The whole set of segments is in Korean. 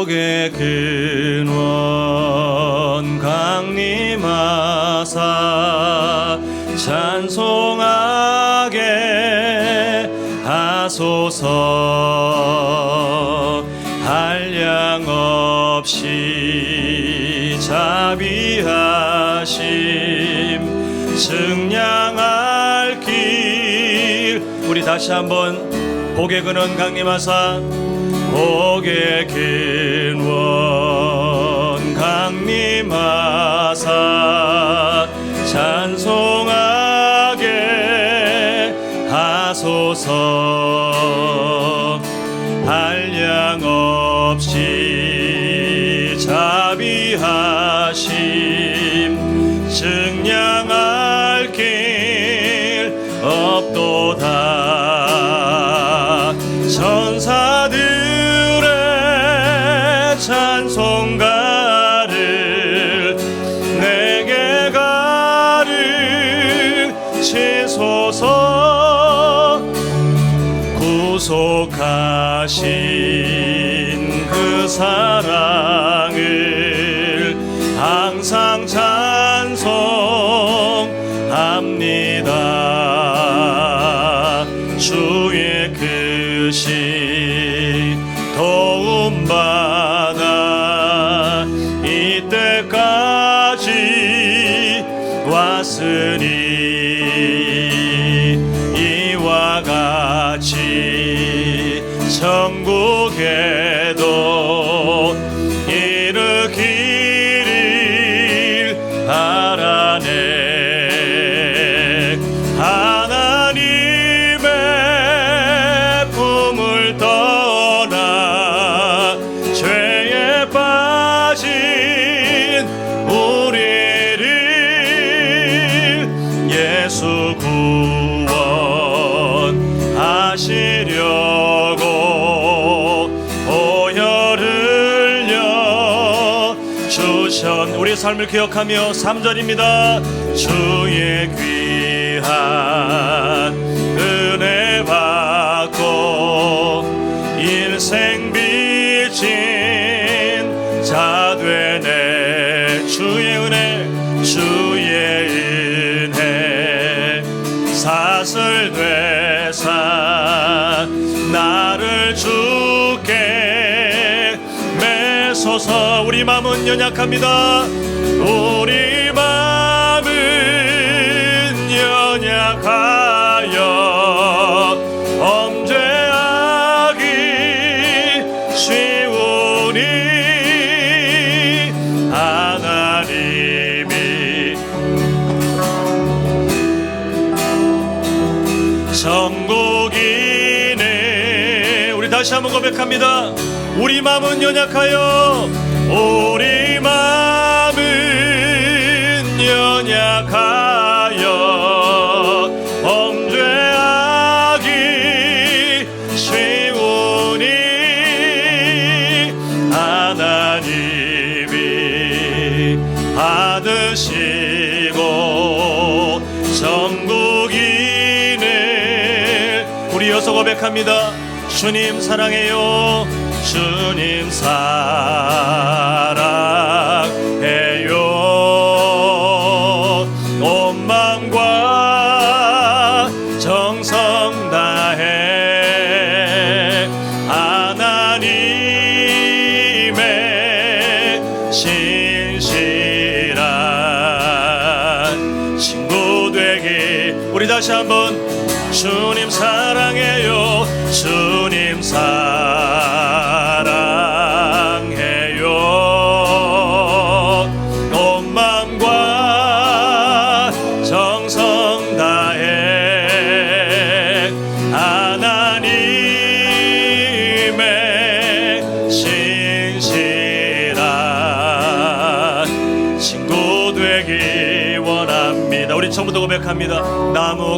복의 근원 강림하사 찬송하게 하소서. 한량 없이 자비하심 증량할 길. 우리 다시 한번 복의 근원 강림하사 복의 근원 강림하사 찬송하게 하소서. 한량 없이 자비하심 증량할 길 없도다. 천사들의 찬송가를 내게 가르치소서. 구속하신 그 사랑을 항상 찬송합니다. 주의 크신 도움받아 이때까지 왔으니 이와 같이 천국에도 이르기를 바라네. 하나님의 품을 떠나 죄에 빠진 우리를 예수 구원하시려고 보혈 흘려 주신 우리의 삶을 기억하며 3절입니다. 주의 귀한 은혜 받고 일생 빚진 자 되네. 주의 은혜 사슬 되사 나를 주께 매소서. 우리 마음은 연약합니다. 우리 마음은 연약하여 범죄하기 쉬우니 하나님이 천국이네. 우리 다시 한번 고백합니다. 우리 마음은 연약하여 우리 마음은 연약하여 범죄하기 쉬우니 하나님이 받으시고 천국이네. 우리 여서 고백합니다. 주님 사랑해요. 주님 사랑해요. 온 마음과 정성 다해 하나님의 신실한 친구 되기. 우리 다시 한번 주님 사랑해요. 주님 사랑해요. 온 마음과 정성 다해 하나님의 신실한 친구 되기 원합니다. 우리 처음부터 고백합니다. 나무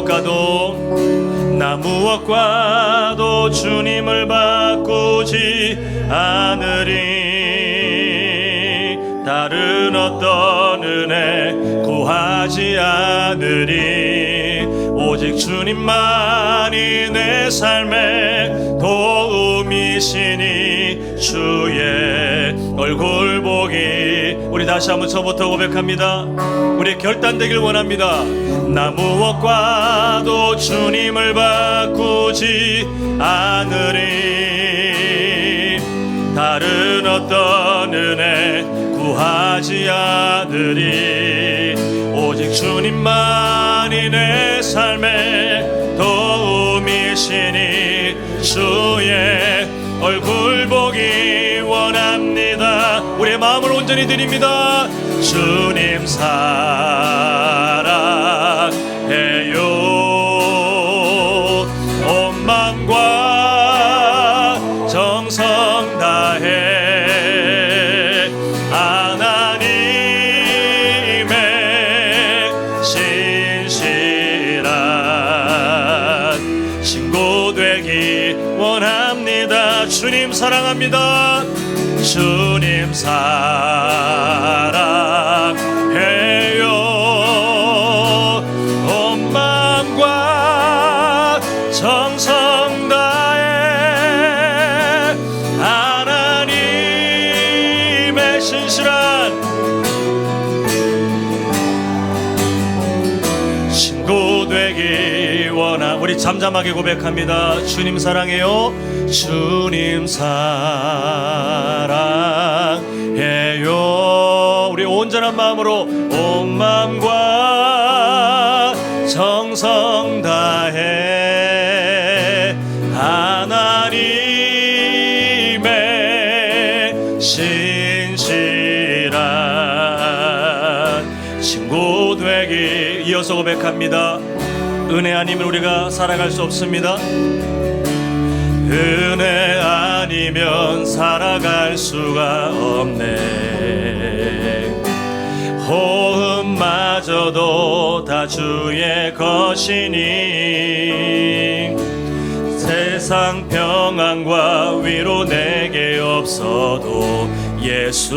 무엇과도 주님을 바꾸지 않으리. 다른 어떤 은혜 구하지 않으리. 오직 주님만이 내 삶의 도움이시니 주의 얼굴 보기. 우리 다시 한번 저부터 고백합니다. 우리 결단되길 원합니다. 나 무엇과도 주님을 바꾸지 않으리. 다른 어떤 은혜 구하지 않으리. 오직 주님만이 내 삶의 도움이시니 주의 얼굴 보기 원합니다. 우리의 마음을 온전히 드립니다. 주님 사랑해요. 온 마음과 정성 다해 하나님의 신실한 친구 되기 원합니다. 주님 사랑합니다. 주님 사랑해요. 온 마음과 정성 다해 하나님의 신실한 친구 되기 원하. 우리 잠잠하게 고백합니다. 주님 사랑해요. 주님 사랑해요. 우리 온전한 마음으로 온 마음과 정성 다해 하나님의 신실한 친구 되기. 이어서 고백합니다. 은혜 아니면 우리가 살아갈 수 없습니다. 은혜 아니면 살아갈 수가 없네. 호흡마저도 다 주의 것이니 세상 평안과 위로 내게 없어도 예수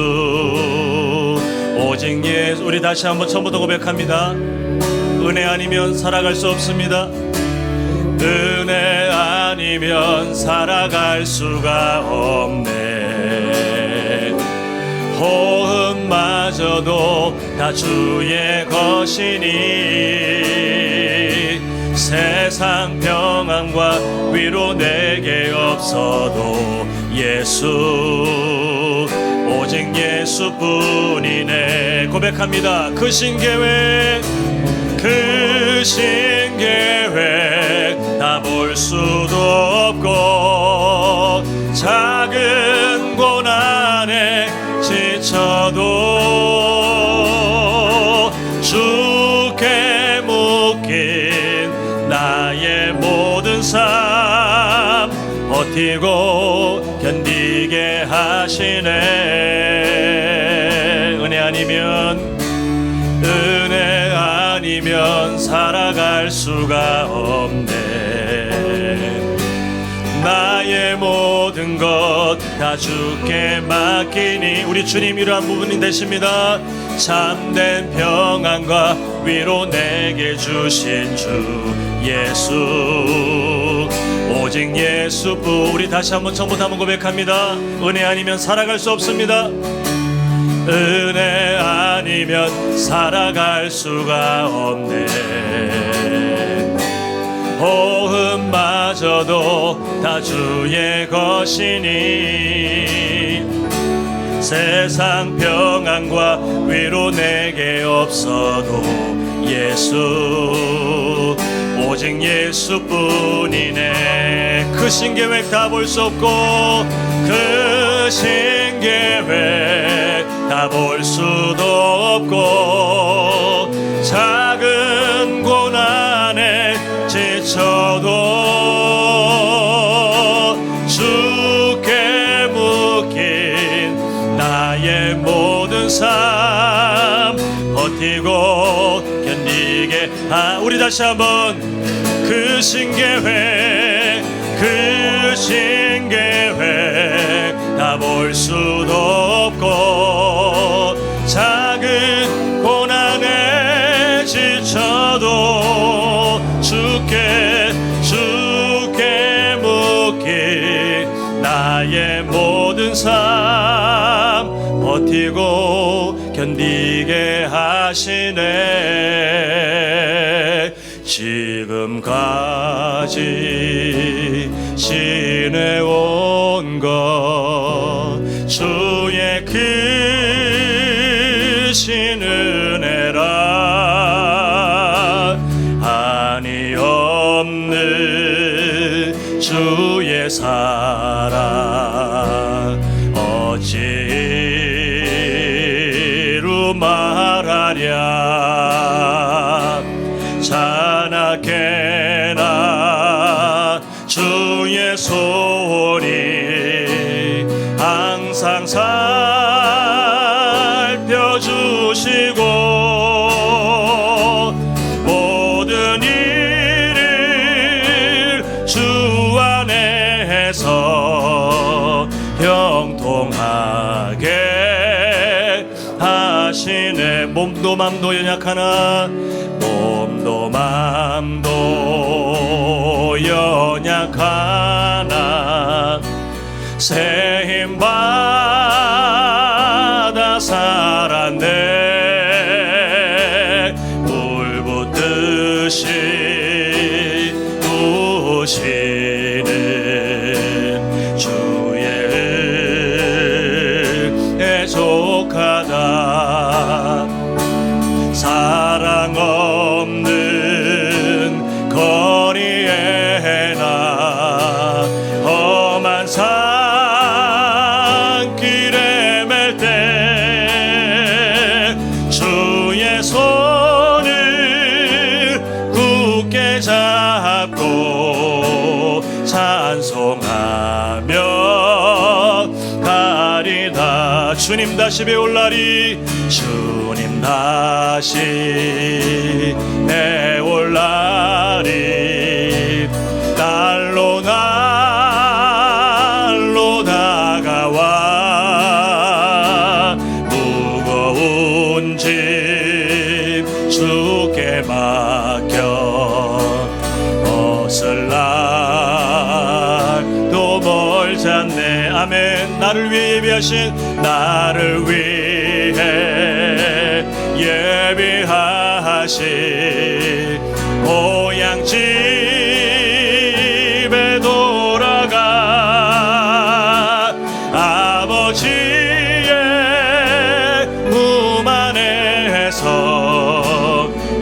오직 예수. 우리 다시 한번 처음부터 고백합니다. 은혜 아니면 살아갈 수 없습니다. 은혜 아니면 살아갈 수가 없네. 호흡마저도 다 주의 것이니 세상 평안과 위로 내게 없어도 예수 오직 예수뿐이네. 고백합니다. 그 신계획 그 신계획 다 볼 수도 없고 작은 고난에 지쳐도 주께 묶인 나의 모든 삶 버티고 견디게 하시네. 은혜 아니면 살아갈 수가 없네. 나의 모든 것 다 주께 맡기니. 우리 주님 이러한 부분이 되십니다. 참된 평안과 위로 내게 주신 주 예수 오직 예수뿐. 우리 다시 한번 처음부터 한번 고백합니다. 은혜 아니면 살아갈 수 없습니다. 은혜 아니면 살아갈 수가 없네. 호흡마저도 다 주의 것이니 세상 평안과 위로 내게 없어도 예수 오직 예수뿐이네. 그 신계획 다 볼 수 없고 그 신계획 다 볼 수도 없고 작은 고난에 지쳐도 주께 묶인 나의 모든 삶 버티고 견디게 우리 다시 한번 그 신계획 다 볼 수도 없고 작은 고난에 지쳐도 주께 묶인 나의 모든 힘든 삶 버티고 견디게 하시네. 지금까지 지내온 것 주의 크신 은혜라. 한이 없는 주의 사랑 어찌 이루 말하랴. 자나깨나 주의 소리 항상 살펴주시고 모든 일을 주 안에서 형통하게 하시네. 몸도 맘도 연약하나 몸도 맘도 연약하나 새 힘 받아 살았네. 물 붓듯이 부으시는 주의 은혜에 족하다. 사랑 없는 거리에 나 험한 산길에 맬 때 주의 손을 굳게 잡고 찬송하며 가리다. 주님 다시 배울 날이 주님 다시 배울 날이 날로 날로 다가와 무거운 짐 주께 맡겨 벗을 날도 멀지 않네. 아멘. 나를 위해 예비하신 나를 위해 예비하신 고향 집에 돌아가 아버지의 품 안에서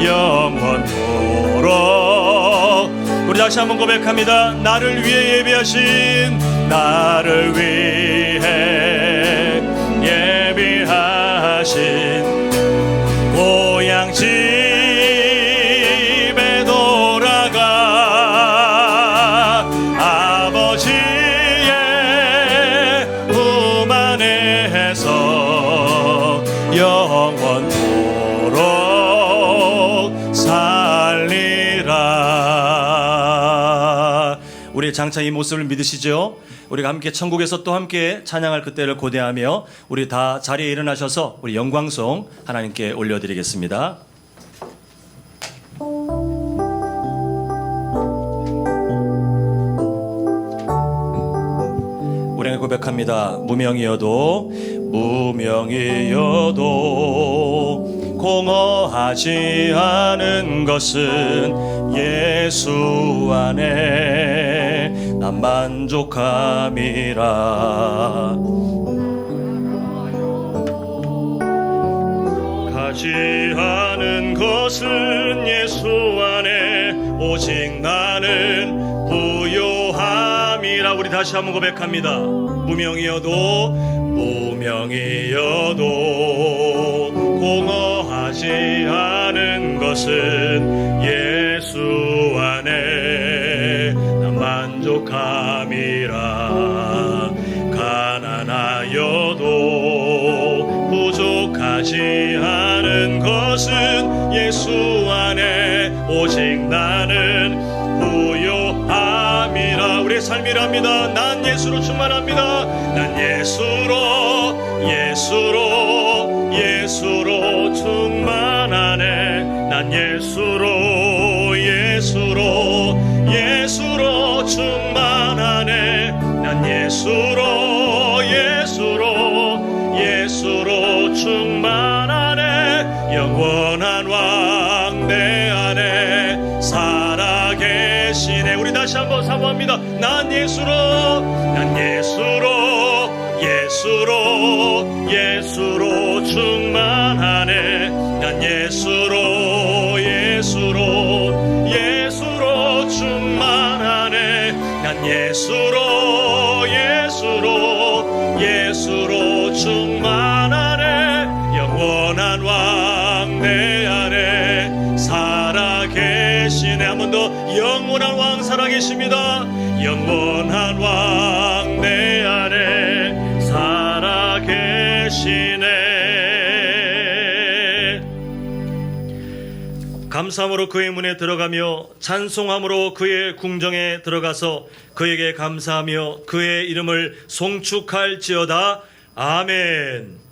영원토록. 우리 다시 한번 고백합니다. 나를 위해 예비하신 나를 위해 예비하신 고향 집에 돌아가 아버지의 품 안에서 영원토록 살리라. 우리 장차 이 모습을 믿으시죠? 우리가 함께 천국에서 또 함께 찬양할 그때를 고대하며 우리 다 자리에 일어나셔서 우리 영광송 하나님께 올려드리겠습니다. 우리는 고백합니다. 무명이어도 공허하지 않은 것은 예수 안에 난 만족함이라. 가지 않은 것은 예수 안에 오직 나는 부요함이라. 우리 다시 한번 고백합니다. 무명이어도 공허하지 않은 것은 예수 안에 난 만족함이라. 가난하여도 부족하지 않은 것은 예수 안에 오직 나는 부요함이라. 우리의 삶이랍니다. 난 예수로 충만합니다. 난 예수로 충만하네. 난 예수로 충만하네. 난 예수로 합니다. 난 예수로, 난 예수로, 예수로, 예수로 충만하네. 난 예수로, 예수로, 예수로 충만하네. 난 예수로, 예수로, 예수로 충만하네. 영원한 왕 내 안에 살아계시네. 한 번 더. 영원한 왕 살아계십니다. 영원한 왕 내 안에 살아계시네. 감사함으로 그의 문에 들어가며 찬송함으로 그의 궁정에 들어가서 그에게 감사하며 그의 이름을 송축할지어다. 아멘.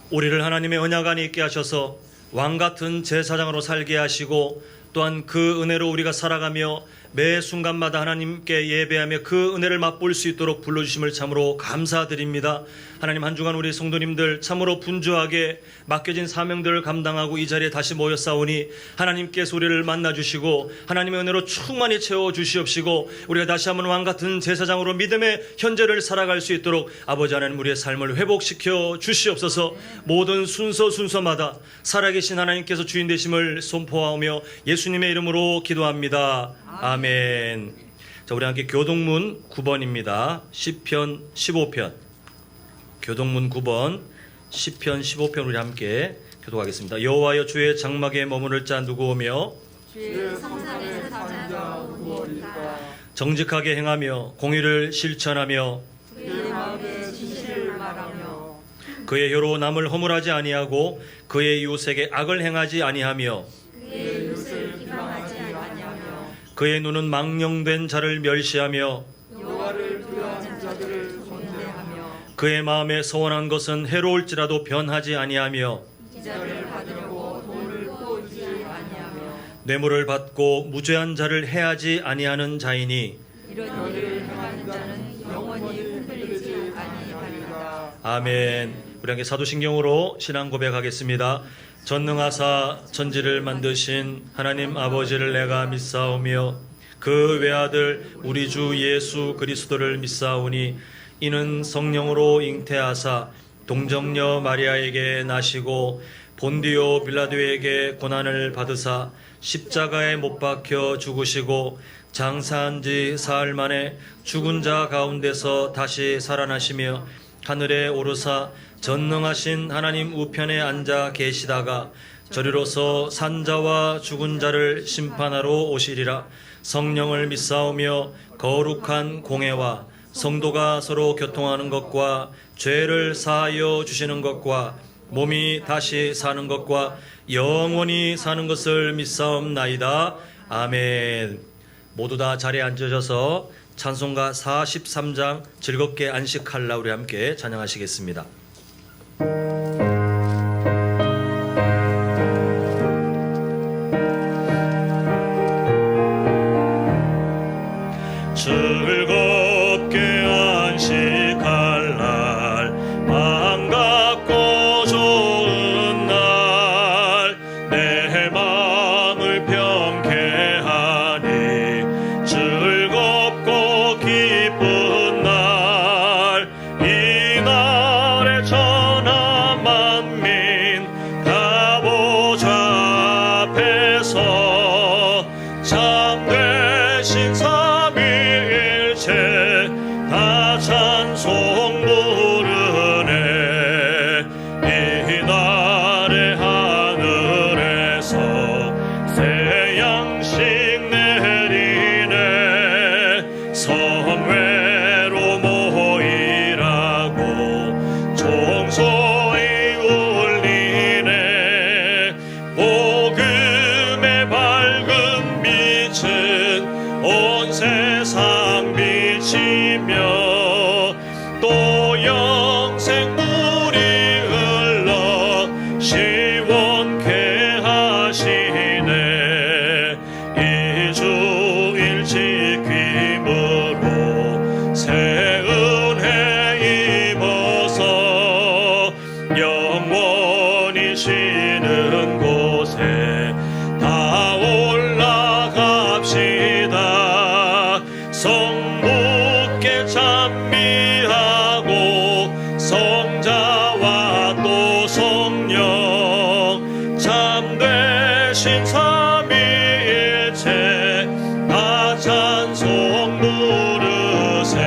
우리를 하나님의 언약 안에 있게 하셔서 왕같은 제사장으로 살게 하시고 또한 그 은혜로 우리가 살아가며 매 순간마다 하나님께 예배하며 그 은혜를 맛볼 수 있도록 불러주심을 참으로 감사드립니다. 하나님, 한 주간 우리 성도님들 참으로 분주하게 맡겨진 사명들을 감당하고 이 자리에 다시 모였사오니 하나님께서 우리를 만나주시고 하나님의 은혜로 충만히 채워주시옵시고 우리가 다시 한번 왕같은 제사장으로 믿음의 현재를 살아갈 수 있도록 아버지 하나님 우리의 삶을 회복시켜 주시옵소서. 모든 순서마다 살아계신 하나님께서 주인 되심을 선포하며 예수님의 이름으로 기도합니다. 아멘. 자, 우리 함께 교동문 9번입니다. 시편 15편. 교동문 9번 시편 15편 우리 함께 교독하겠습니다. 여호와여, 주의 장막에 머무를 자 누구오며 주의 성산에 사는 자 누구오리까. 정직하게 행하며 공의를 실천하며 그의 마음에 진실을 말하며 그의 혀로 남을 허물하지 아니하고 그의 이웃에게 악을 행하지 아니하며 그의 이웃을 비방하지 아니하며 그의 눈은 망령된 자를 멸시하며 여호와를 두려워하는 자들을 존대하며 그의 마음에 서원한 것은 해로울지라도 변하지 아니하며 이자를 받으려고 돈을 꾸지 아니하며 뇌물을 받고 무죄한 자를 해하지 아니하는 자이니 이런 일을 행하는 자는 영원히 흔들리지 아니하리라. 아멘. 우리 함께 사도신경으로 신앙 고백하겠습니다. 전능하사 천지를 만드신 하나님 아버지를 내가 믿사오며 그 외아들 우리 주 예수 그리스도를 믿사오니 이는 성령으로 잉태하사 동정녀 마리아에게 나시고 본디오 빌라도에게 고난을 받으사 십자가에 못 박혀 죽으시고 장사한 지 사흘 만에 죽은 자 가운데서 다시 살아나시며 하늘에 오르사 전능하신 하나님 우편에 앉아 계시다가 저리로서 산자와 죽은 자를 심판하러 오시리라. 성령을 믿사오며 거룩한 공회와 성도가 서로 교통하는 것과 죄를 사하여 주시는 것과 몸이 다시 사는 것과 영원히 사는 것을 믿사옵나이다. 아멘. 모두 다 자리에 앉으셔서 찬송가 43장 즐겁게 안식할라 우리 함께 찬양하시겠습니다. 즐겁게 안식할 날, 반갑고 좋은 날, 내 마음을 평쾌하니 즐겁고 기쁜 날, 이 날에 전하 만민 가보좌 앞에서 참되신 다 찬송 부르네. 이 날의 하늘에서 새 양식 내리네. 선회로 모이라고 종소리 울리네. 복음의 밝은 빛은 온 성부께 찬미하고 성자와 또 성령 참되신 삼위일체 다 찬송 부르세.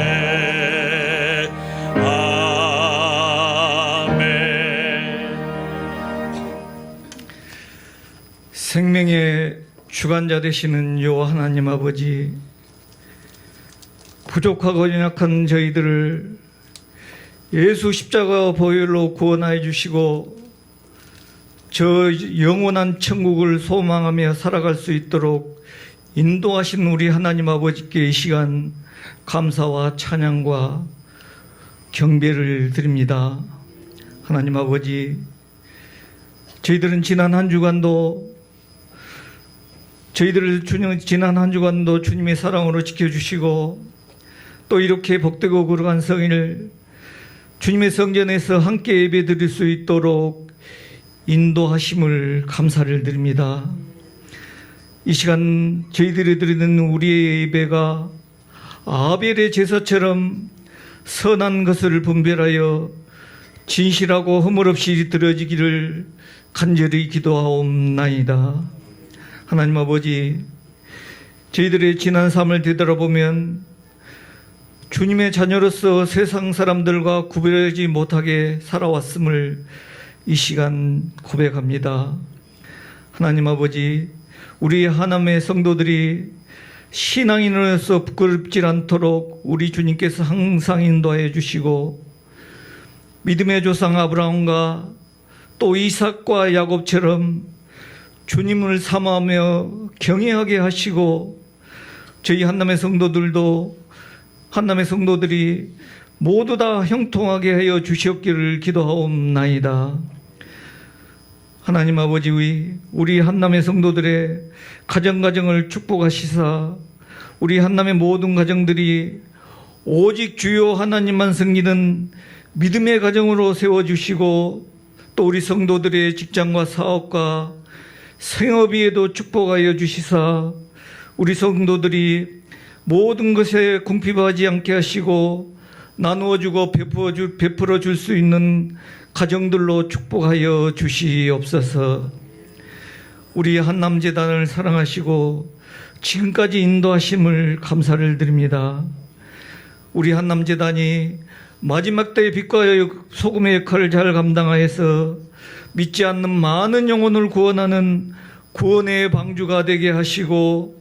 아멘. 생명의 주관자 되시는 요 하나님 아버지, 부족하고 연약한 저희들을 예수 십자가 보혈로 구원하여 주시고 저 영원한 천국을 소망하며 살아갈 수 있도록 인도하신 우리 하나님 아버지께 이 시간 감사와 찬양과 경배를 드립니다. 하나님 아버지, 저희들은 지난 한 주간도 주님의 사랑으로 지켜주시고 또 이렇게 복되고 거룩한 성일 주님의 성전에서 함께 예배 드릴 수 있도록 인도하심을 감사를 드립니다. 이 시간 저희들이 드리는 우리의 예배가 아벨의 제사처럼 선한 것을 분별하여 진실하고 허물 없이 드려지기를 간절히 기도하옵나이다. 하나님 아버지, 저희들의 지난 삶을 되돌아보면 주님의 자녀로서 세상 사람들과 구별하지 못하게 살아왔음을 이 시간 고백합니다. 하나님 아버지, 우리 하나님의 성도들이 신앙인으로서 부끄럽지 않도록 우리 주님께서 항상 인도하여 주시고 믿음의 조상 아브라함과 또 이삭과 야곱처럼 주님을 사모하며 경외하게 하시고 저희 한남의 성도들이 모두 다 형통하게 하여 주시옵기를 기도하옵나이다. 하나님 아버지, 우리 한남의 성도들의 가정을 축복하시사 우리 한남의 모든 가정들이 오직 주요 하나님만 섬기는 믿음의 가정으로 세워주시고 또 우리 성도들의 직장과 사업과 생업위에도 축복하여 주시사 우리 성도들이 모든 것에 궁핍하지 않게 하시고 나누어주고 베풀어 줄 수 있는 가정들로 축복하여 주시옵소서. 우리 한남재단을 사랑하시고 지금까지 인도하심을 감사를 드립니다. 우리 한남재단이 마지막 때의 빛과 소금의 역할을 잘 감당하여서 믿지 않는 많은 영혼을 구원하는 구원의 방주가 되게 하시고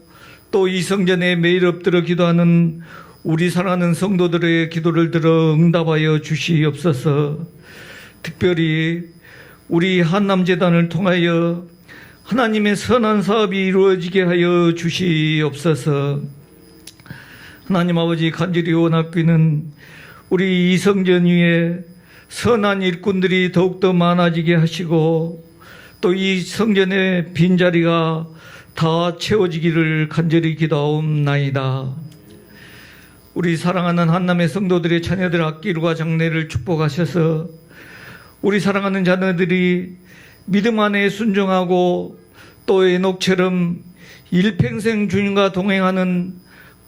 또 이 성전에 매일 엎드려 기도하는 우리 사랑하는 성도들의 기도를 들어 응답하여 주시옵소서. 특별히 우리 한남재단을 통하여 하나님의 선한 사업이 이루어지게 하여 주시옵소서. 하나님 아버지, 간절히 원하기는 우리 이 성전 위에 선한 일꾼들이 더욱더 많아지게 하시고 또 이 성전의 빈자리가 다 채워지기를 간절히 기도하옵나이다. 우리 사랑하는 한남의 성도들의 자녀들 악기루가 장래를 축복하셔서 우리 사랑하는 자녀들이 믿음 안에 순종하고 또 에녹처럼 일평생 주님과 동행하는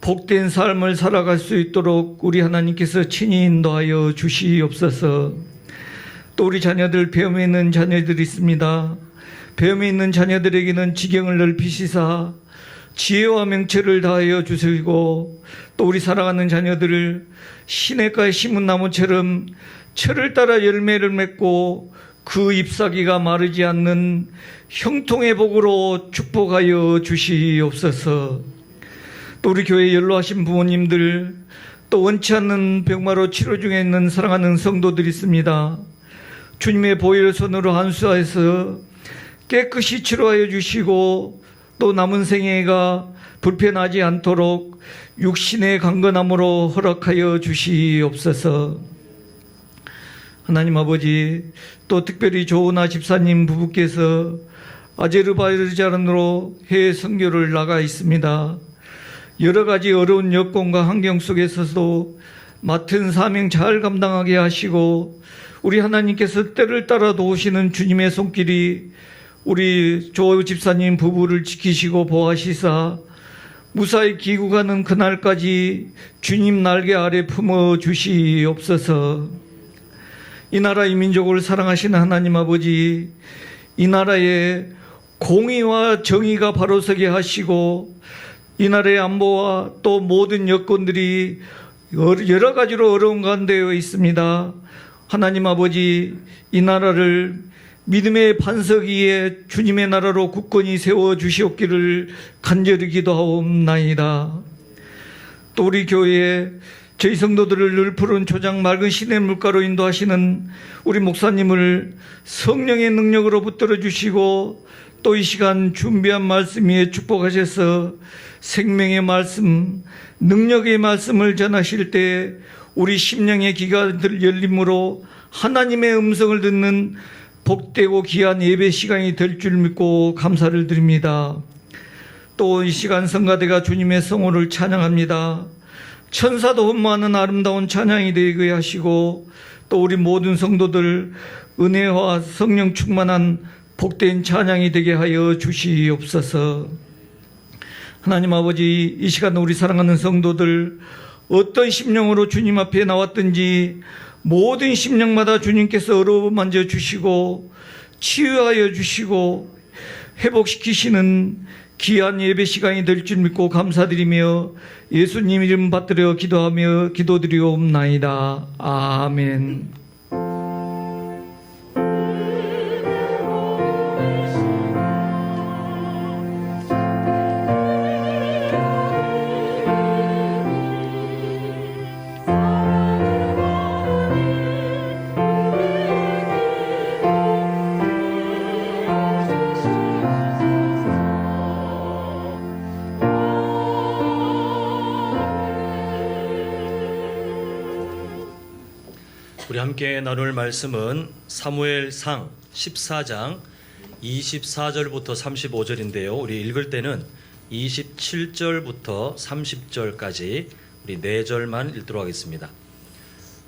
복된 삶을 살아갈 수 있도록 우리 하나님께서 친히 인도하여 주시옵소서. 또 우리 자녀들, 배움에 있는 자녀들이 있습니다. 배움에 있는 자녀들에게는 지경을 넓히시사 지혜와 명철을 다하여 주시고 또 우리 사랑하는 자녀들을 시냇가에 심은 나무처럼 철을 따라 열매를 맺고 그 잎사귀가 마르지 않는 형통의 복으로 축복하여 주시옵소서. 또 우리 교회 연로하신 부모님들, 또 원치 않는 병마로 치료 중에 있는 사랑하는 성도들이 있습니다. 주님의 보혈 손으로 안수하여서 깨끗이 치료하여 주시고 또 남은 생애가 불편하지 않도록 육신의 강건함으로 허락하여 주시옵소서. 하나님 아버지, 또 특별히 조은아 집사님 부부께서 아제르바이잔으로 해외 선교를 나가 있습니다. 여러 가지 어려운 여건과 환경 속에서도 맡은 사명 잘 감당하게 하시고 우리 하나님께서 때를 따라 도우시는 주님의 손길이 우리 조 집사님 부부를 지키시고 보호하시사 무사히 귀국하는 그날까지 주님 날개 아래 품어 주시옵소서. 이 나라 이 민족을 사랑하시는 하나님 아버지, 이 나라에 공의와 정의가 바로서게 하시고 이 나라의 안보와 또 모든 여건들이 여러 가지로 어려운 가운데 있습니다. 하나님 아버지, 이 나라를 믿음의 반석 위에 주님의 나라로 굳건히 세워 주시옵기를 간절히 기도하옵나이다. 또 우리 교회에 저희 성도들을 늘 푸른 초장 맑은 신의 물가로 인도하시는 우리 목사님을 성령의 능력으로 붙들어 주시고 또 이 시간 준비한 말씀 위에 축복하셔서 생명의 말씀, 능력의 말씀을 전하실 때 우리 심령의 귀가 열림으로 하나님의 음성을 듣는 복되고 귀한 예배 시간이 될 줄 믿고 감사를 드립니다. 또 이 시간 성가대가 주님의 성호를 찬양합니다. 천사도 흠모하는 아름다운 찬양이 되게 하시고 또 우리 모든 성도들 은혜와 성령 충만한 복된 찬양이 되게 하여 주시옵소서. 하나님 아버지, 이 시간 우리 사랑하는 성도들 어떤 심령으로 주님 앞에 나왔든지 모든 심령마다 주님께서 어루만져 주시고 치유하여 주시고 회복시키시는 귀한 예배 시간이 될 줄 믿고 감사드리며 예수님 이름 받들어 기도하며 기도드리옵나이다. 아멘. 우리 함께 나눌 말씀은 사무엘상 14장 24절부터 35절인데요. 우리 읽을 때는 27절부터 30절까지 우리 4절만 읽도록 하겠습니다.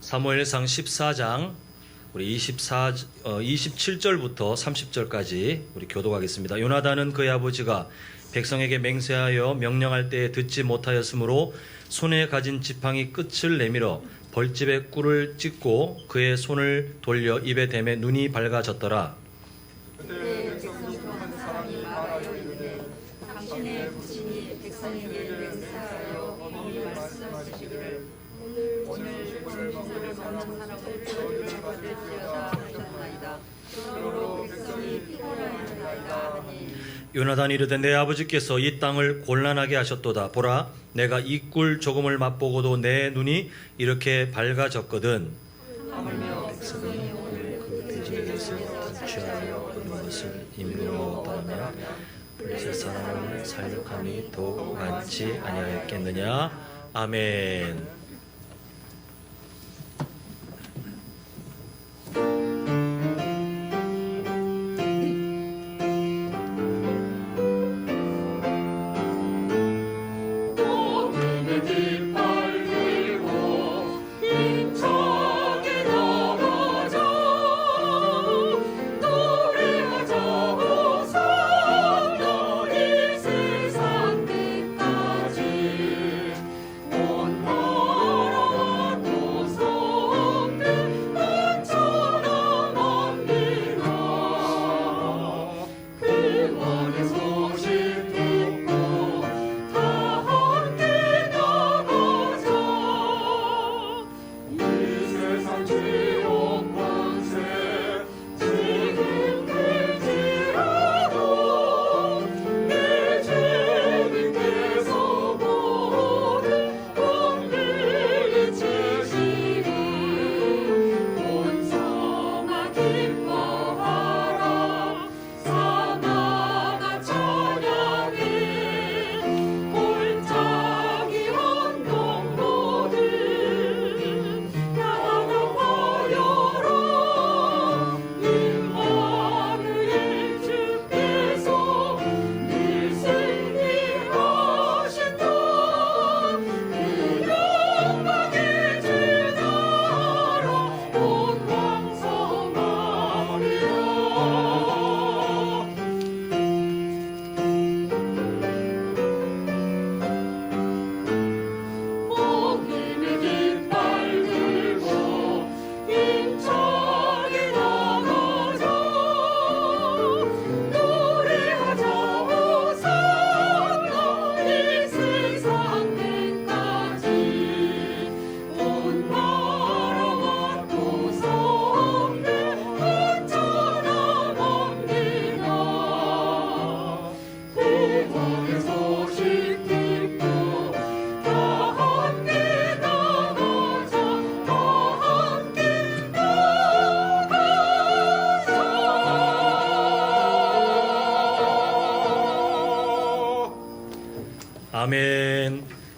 사무엘상 14장 우리 27절부터 30절까지 우리 교독하겠습니다. 요나단은 그의 아버지가 백성에게 맹세하여 명령할 때에 듣지 못하였으므로 손에 가진 지팡이 끝을 내밀어 벌집에 꿀을 찍고 그의 손을 돌려 입에 대매 눈이 밝아졌더라. 그때 백성 중 한 사람이 말하여 이르되 당신의 부친이 백성에게 맹세하여 어머니 말씀하시기를 오늘 꿀을 먹는 사람을 저주를 받을지어다 하셨나이다. 그러므로 백성이 피곤하였나이다 하니 요나단이 이르되 내 아버지께서 이 땅을 곤란하게 하셨도다. 보라, 내가 이 꿀 조금을 맛보고도 내 눈이 이렇게 밝아졌거든. 하물며 백성이 그 돼지에게서 탈취하여 얻은 것을 임의로 먹었다면 블레셋 사람을 살육함이 더욱 많지 아니하였겠느냐. 아멘. 세상 끝까지 온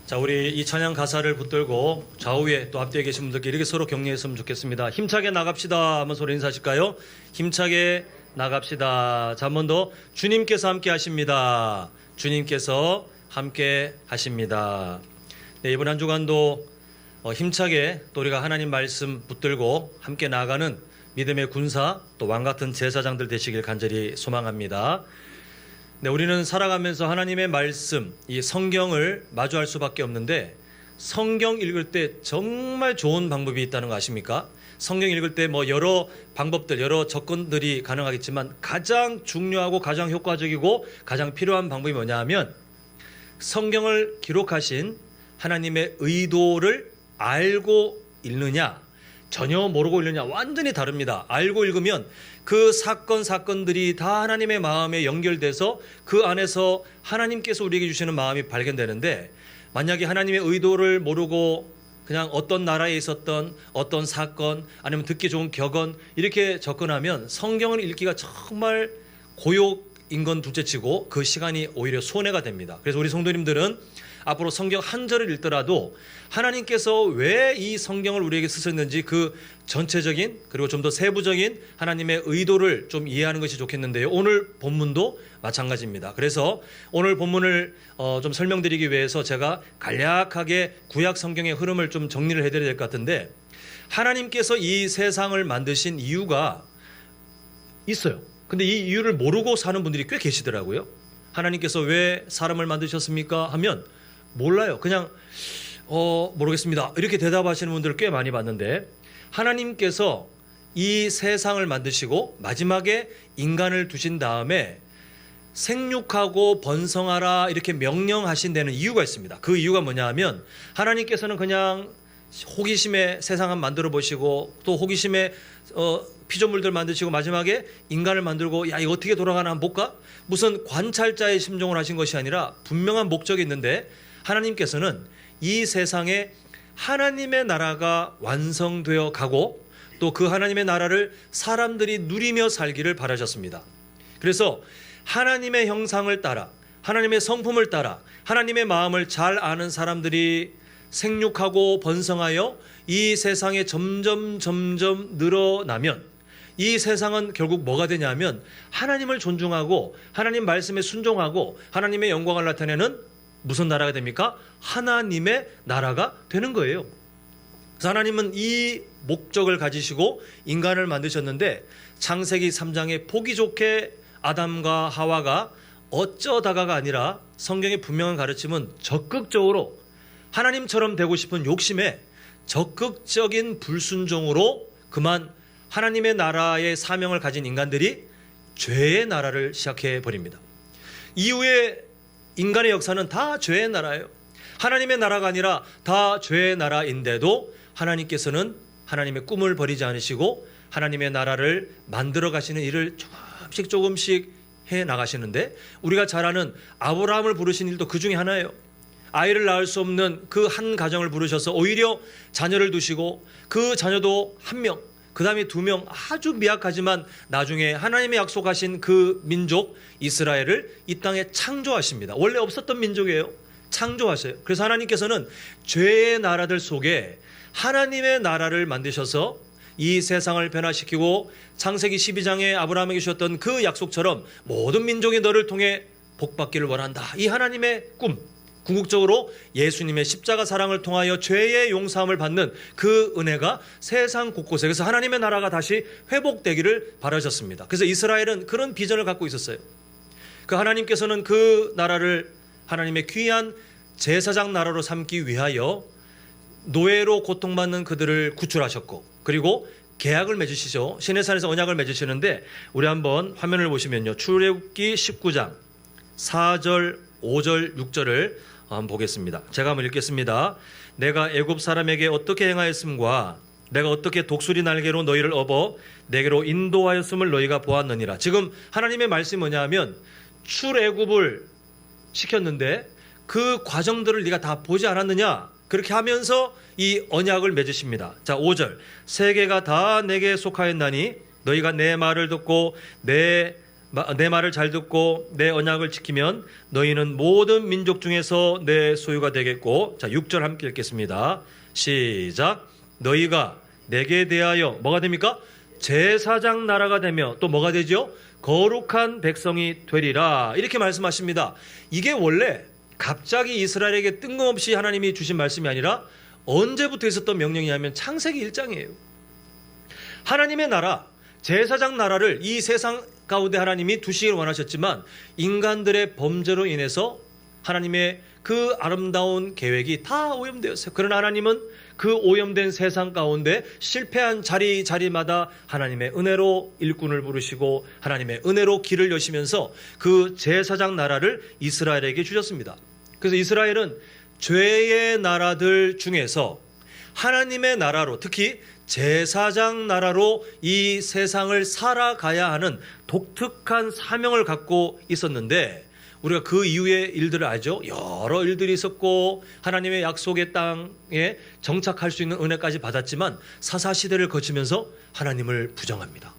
자, 우리 이 찬양 가사를 붙들고 좌우에 또 앞뒤에 계신 분들께 이렇게 서로 격려했으면 좋겠습니다. 힘차게 나갑시다. 한번 소리 인사하실까요? 힘차게 나갑시다. 자, 한 번 더. 주님께서 함께 하십니다. 주님께서 함께 하십니다. 네, 이번 한 주간도 힘차게 또 우리가 하나님 말씀 붙들고 함께 나아가는 믿음의 군사 또 왕같은 제사장들 되시길 간절히 소망합니다. 네, 우리는 살아가면서 하나님의 말씀, 이 성경을 마주할 수밖에 없는데 성경 읽을 때 정말 좋은 방법이 있다는 거 아십니까? 성경 읽을 때 뭐 여러 방법들, 여러 접근들이 가능하겠지만 가장 중요하고 가장 효과적이고 가장 필요한 방법이 뭐냐 하면 성경을 기록하신 하나님의 의도를 알고 읽느냐, 전혀 모르고 읽느냐 완전히 다릅니다. 알고 읽으면 그 사건들이 다 하나님의 마음에 연결돼서 그 안에서 하나님께서 우리에게 주시는 마음이 발견되는데, 만약에 하나님의 의도를 모르고 그냥 어떤 나라에 있었던 어떤 사건 아니면 듣기 좋은 격언 이렇게 접근하면 성경을 읽기가 정말 고역인 건 둘째치고 그 시간이 오히려 손해가 됩니다. 그래서 우리 성도님들은 앞으로 성경 한 절을 읽더라도 하나님께서 왜 이 성경을 우리에게 쓰셨는지 그 전체적인 그리고 좀 더 세부적인 하나님의 의도를 좀 이해하는 것이 좋겠는데요. 오늘 본문도 마찬가지입니다. 그래서 오늘 본문을 좀 설명드리기 위해서 제가 간략하게 구약 성경의 흐름을 좀 정리를 해드려야 될 것 같은데, 하나님께서 이 세상을 만드신 이유가 있어요. 근데 이 이유를 모르고 사는 분들이 꽤 계시더라고요. 하나님께서 왜 사람을 만드셨습니까? 하면 몰라요. 그냥 모르겠습니다. 이렇게 대답하시는 분들을 꽤 많이 봤는데, 하나님께서 이 세상을 만드시고 마지막에 인간을 두신 다음에 생육하고 번성하라 이렇게 명령하신 데는 이유가 있습니다. 그 이유가 뭐냐 하면 하나님께서는 그냥 호기심에 세상을 만들어 보시고 또 호기심에 피조물들 만드시고 마지막에 인간을 만들고 야 이거 어떻게 돌아가나 한번 볼까? 무슨 관찰자의 심정을 하신 것이 아니라 분명한 목적이 있는데, 하나님께서는 이 세상에 하나님의 나라가 완성되어 가고 또 그 하나님의 나라를 사람들이 누리며 살기를 바라셨습니다. 그래서 하나님의 형상을 따라 하나님의 성품을 따라 하나님의 마음을 잘 아는 사람들이 생육하고 번성하여 이 세상에 점점 늘어나면 이 세상은 결국 뭐가 되냐면 하나님을 존중하고 하나님 말씀에 순종하고 하나님의 영광을 나타내는 무슨 나라가 됩니까? 하나님의 나라가 되는 거예요. 그래서 하나님은 이 목적을 가지시고 인간을 만드셨는데, 창세기 3장에 보기 좋게 아담과 하와가 어쩌다가가 아니라 성경의 분명한 가르침은 적극적으로 하나님처럼 되고 싶은 욕심에 적극적인 불순종으로 그만 하나님의 나라의 사명을 가진 인간들이 죄의 나라를 시작해 버립니다. 이후에 인간의 역사는 다 죄의 나라예요. 하나님의 나라가 아니라 다 죄의 나라인데도 하나님께서는 하나님의 꿈을 버리지 않으시고 하나님의 나라를 만들어 가시는 일을 조금씩 해 나가시는데, 우리가 잘 아는 아브라함을 부르신 일도 그 중에 하나예요. 아이를 낳을 수 없는 그 한 가정을 부르셔서 오히려 자녀를 두시고 그 자녀도 한 명, 그 다음에 2명 아주 미약하지만 나중에 하나님의 약속하신 그 민족 이스라엘을 이 땅에 창조하십니다. 원래 없었던 민족이에요. 창조하셔요. 그래서 하나님께서는 죄의 나라들 속에 하나님의 나라를 만드셔서 이 세상을 변화시키고 창세기 12장에 아브라함에게 주셨던 그 약속처럼 모든 민족이 너를 통해 복받기를 원한다. 이 하나님의 꿈, 궁극적으로 예수님의 십자가 사랑을 통하여 죄의 용서함을 받는 그 은혜가 세상 곳곳에, 그래서 하나님의 나라가 다시 회복되기를 바라셨습니다. 그래서 이스라엘은 그런 비전을 갖고 있었어요. 그 하나님께서는 그 나라를 하나님의 귀한 제사장 나라로 삼기 위하여 노예로 고통받는 그들을 구출하셨고, 그리고 계약을 맺으시죠. 시내산에서 언약을 맺으시는데, 우리 한번 화면을 보시면요, 출애굽기 19장 4절 5절 6절을 한번 보겠습니다. 제가 한번 읽겠습니다. 내가 애굽 사람에게 어떻게 행하였음과 내가 어떻게 독수리 날개로 너희를 업어 내게로 인도하였음을 너희가 보았느니라. 지금 하나님의 말씀이 뭐냐 하면 출애굽을 시켰는데 그 과정들을 네가 다 보지 않았느냐, 그렇게 하면서 이 언약을 맺으십니다. 자, 5절. 세계가 다 내게 속하였나니 너희가 내 말을 듣고 내 내 말을 잘 듣고 내 언약을 지키면 너희는 모든 민족 중에서 내 소유가 되겠고, 자 6절 함께 읽겠습니다. 시작. 너희가 내게 대하여 뭐가 됩니까? 제사장 나라가 되며 또 뭐가 되죠? 거룩한 백성이 되리라. 이렇게 말씀하십니다. 이게 원래 갑자기 이스라엘에게 뜬금없이 하나님이 주신 말씀이 아니라 언제부터 있었던 명령이냐면 창세기 1장이에요. 하나님의 나라, 제사장 나라를 이 세상 가운데 하나님이 두시기를 원하셨지만 인간들의 범죄로 인해서 하나님의 그 아름다운 계획이 다 오염되었어요. 그러나 하나님은 그 오염된 세상 가운데 실패한 자리마다 하나님의 은혜로 일꾼을 부르시고 하나님의 은혜로 길을 여시면서 그 제사장 나라를 이스라엘에게 주셨습니다. 그래서 이스라엘은 죄의 나라들 중에서 하나님의 나라로, 특히 제사장 나라로 이 세상을 살아가야 하는 독특한 사명을 갖고 있었는데, 우리가 그 이후의 일들을 알죠. 여러 일들이 있었고 하나님의 약속의 땅에 정착할 수 있는 은혜까지 받았지만 사사시대를 거치면서 하나님을 부정합니다.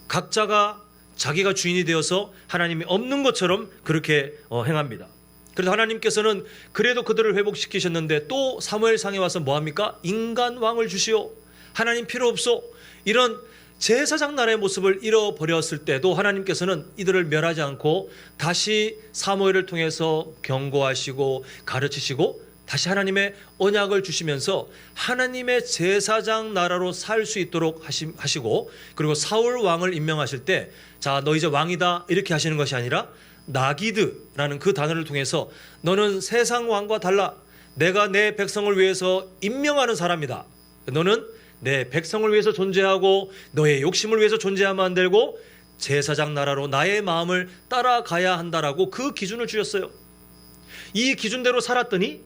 각자가 자기가 주인이 되어서 하나님이 없는 것처럼 그렇게 행합니다. 그래서 하나님께서는 그래도 그들을 회복시키셨는데 또 사무엘상에 와서 뭐합니까? 인간 왕을 주시오. 하나님 필요 없소. 이런 제사장 나라의 모습을 잃어버렸을 때도 하나님께서는 이들을 멸하지 않고 다시 사무엘을 통해서 경고하시고 가르치시고 다시 하나님의 언약을 주시면서 하나님의 제사장 나라로 살 수 있도록 하시고, 그리고 사울 왕을 임명하실 때 자, 너 이제 왕이다 이렇게 하시는 것이 아니라 나기드라는 그 단어를 통해서 너는 세상 왕과 달라. 내가 내 백성을 위해서 임명하는 사람이다. 너는 내 백성을 위해서 존재하고 너의 욕심을 위해서 존재하면 안 되고 제사장 나라로 나의 마음을 따라가야 한다라고 그 기준을 주셨어요. 이 기준대로 살았더니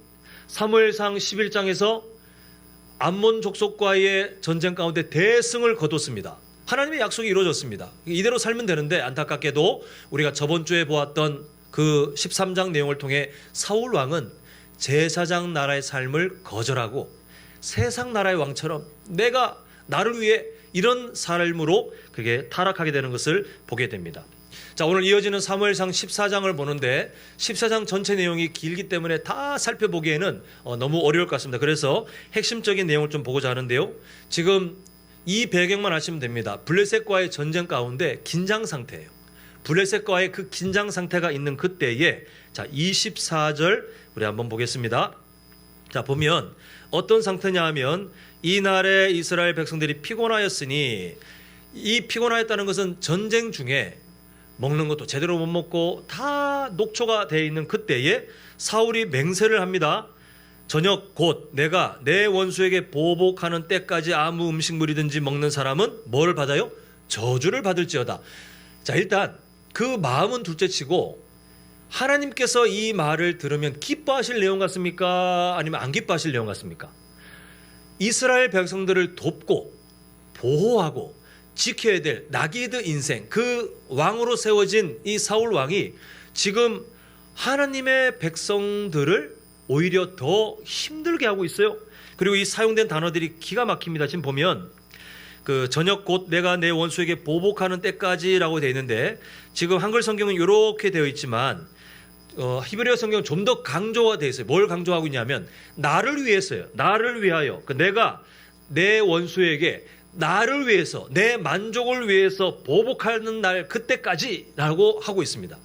사무엘상 11장에서 암몬 족속과의 전쟁 가운데 대승을 거뒀습니다. 하나님의 약속이 이루어졌습니다. 이대로 살면 되는데 안타깝게도 우리가 저번 주에 보았던 그 13장 내용을 통해 사울 왕은 제사장 나라의 삶을 거절하고 세상 나라의 왕처럼 내가 나를 위해 이런 삶으로 그게 타락하게 되는 것을 보게 됩니다. 자, 오늘 이어지는 사무엘상 14장을 보는데 14장 전체 내용이 길기 때문에 다 살펴보기에는 너무 어려울 것 같습니다. 그래서 핵심적인 내용을 좀 보고자 하는데요. 지금 이 배경만 아시면 됩니다. 블레셋과의 전쟁 가운데 긴장 상태예요. 블레셋과의 그 긴장 상태가 있는 그때에 자 24절 우리 한번 보겠습니다. 자, 보면 어떤 상태냐 하면 이날에 이스라엘 백성들이 피곤하였으니, 이 피곤하였다는 것은 전쟁 중에 먹는 것도 제대로 못 먹고 다 녹초가 되어 있는 그때에 사울이 맹세를 합니다. 저녁 곧 내가 내 원수에게 보복하는 때까지 아무 음식물이든지 먹는 사람은 뭐를 받아요? 저주를 받을지어다. 자, 일단 그 마음은 둘째치고 하나님께서 이 말을 들으면 기뻐하실 내용 같습니까? 아니면 안 기뻐하실 내용 같습니까? 이스라엘 백성들을 돕고 보호하고 지켜야 될 나기드 인생, 그 왕으로 세워진 이 사울 왕이 지금 하나님의 백성들을 오히려 더 힘들게 하고 있어요. 그리고 이 사용된 단어들이 기가 막힙니다. 지금 보면 그 저녁 곧 내가 내 원수에게 보복하는 때까지라고 되어 있는데, 지금 한글 성경은 이렇게 되어 있지만 히브리어 성경은 좀 더 강조가 되어 있어요. 뭘 강조하고 있냐면 나를 위해서요. 나를 위하여. 내가 내 원수에게 나를 위해서, 내 만족을 위해서 보복하는 날 그때까지라고 하고 있습니다.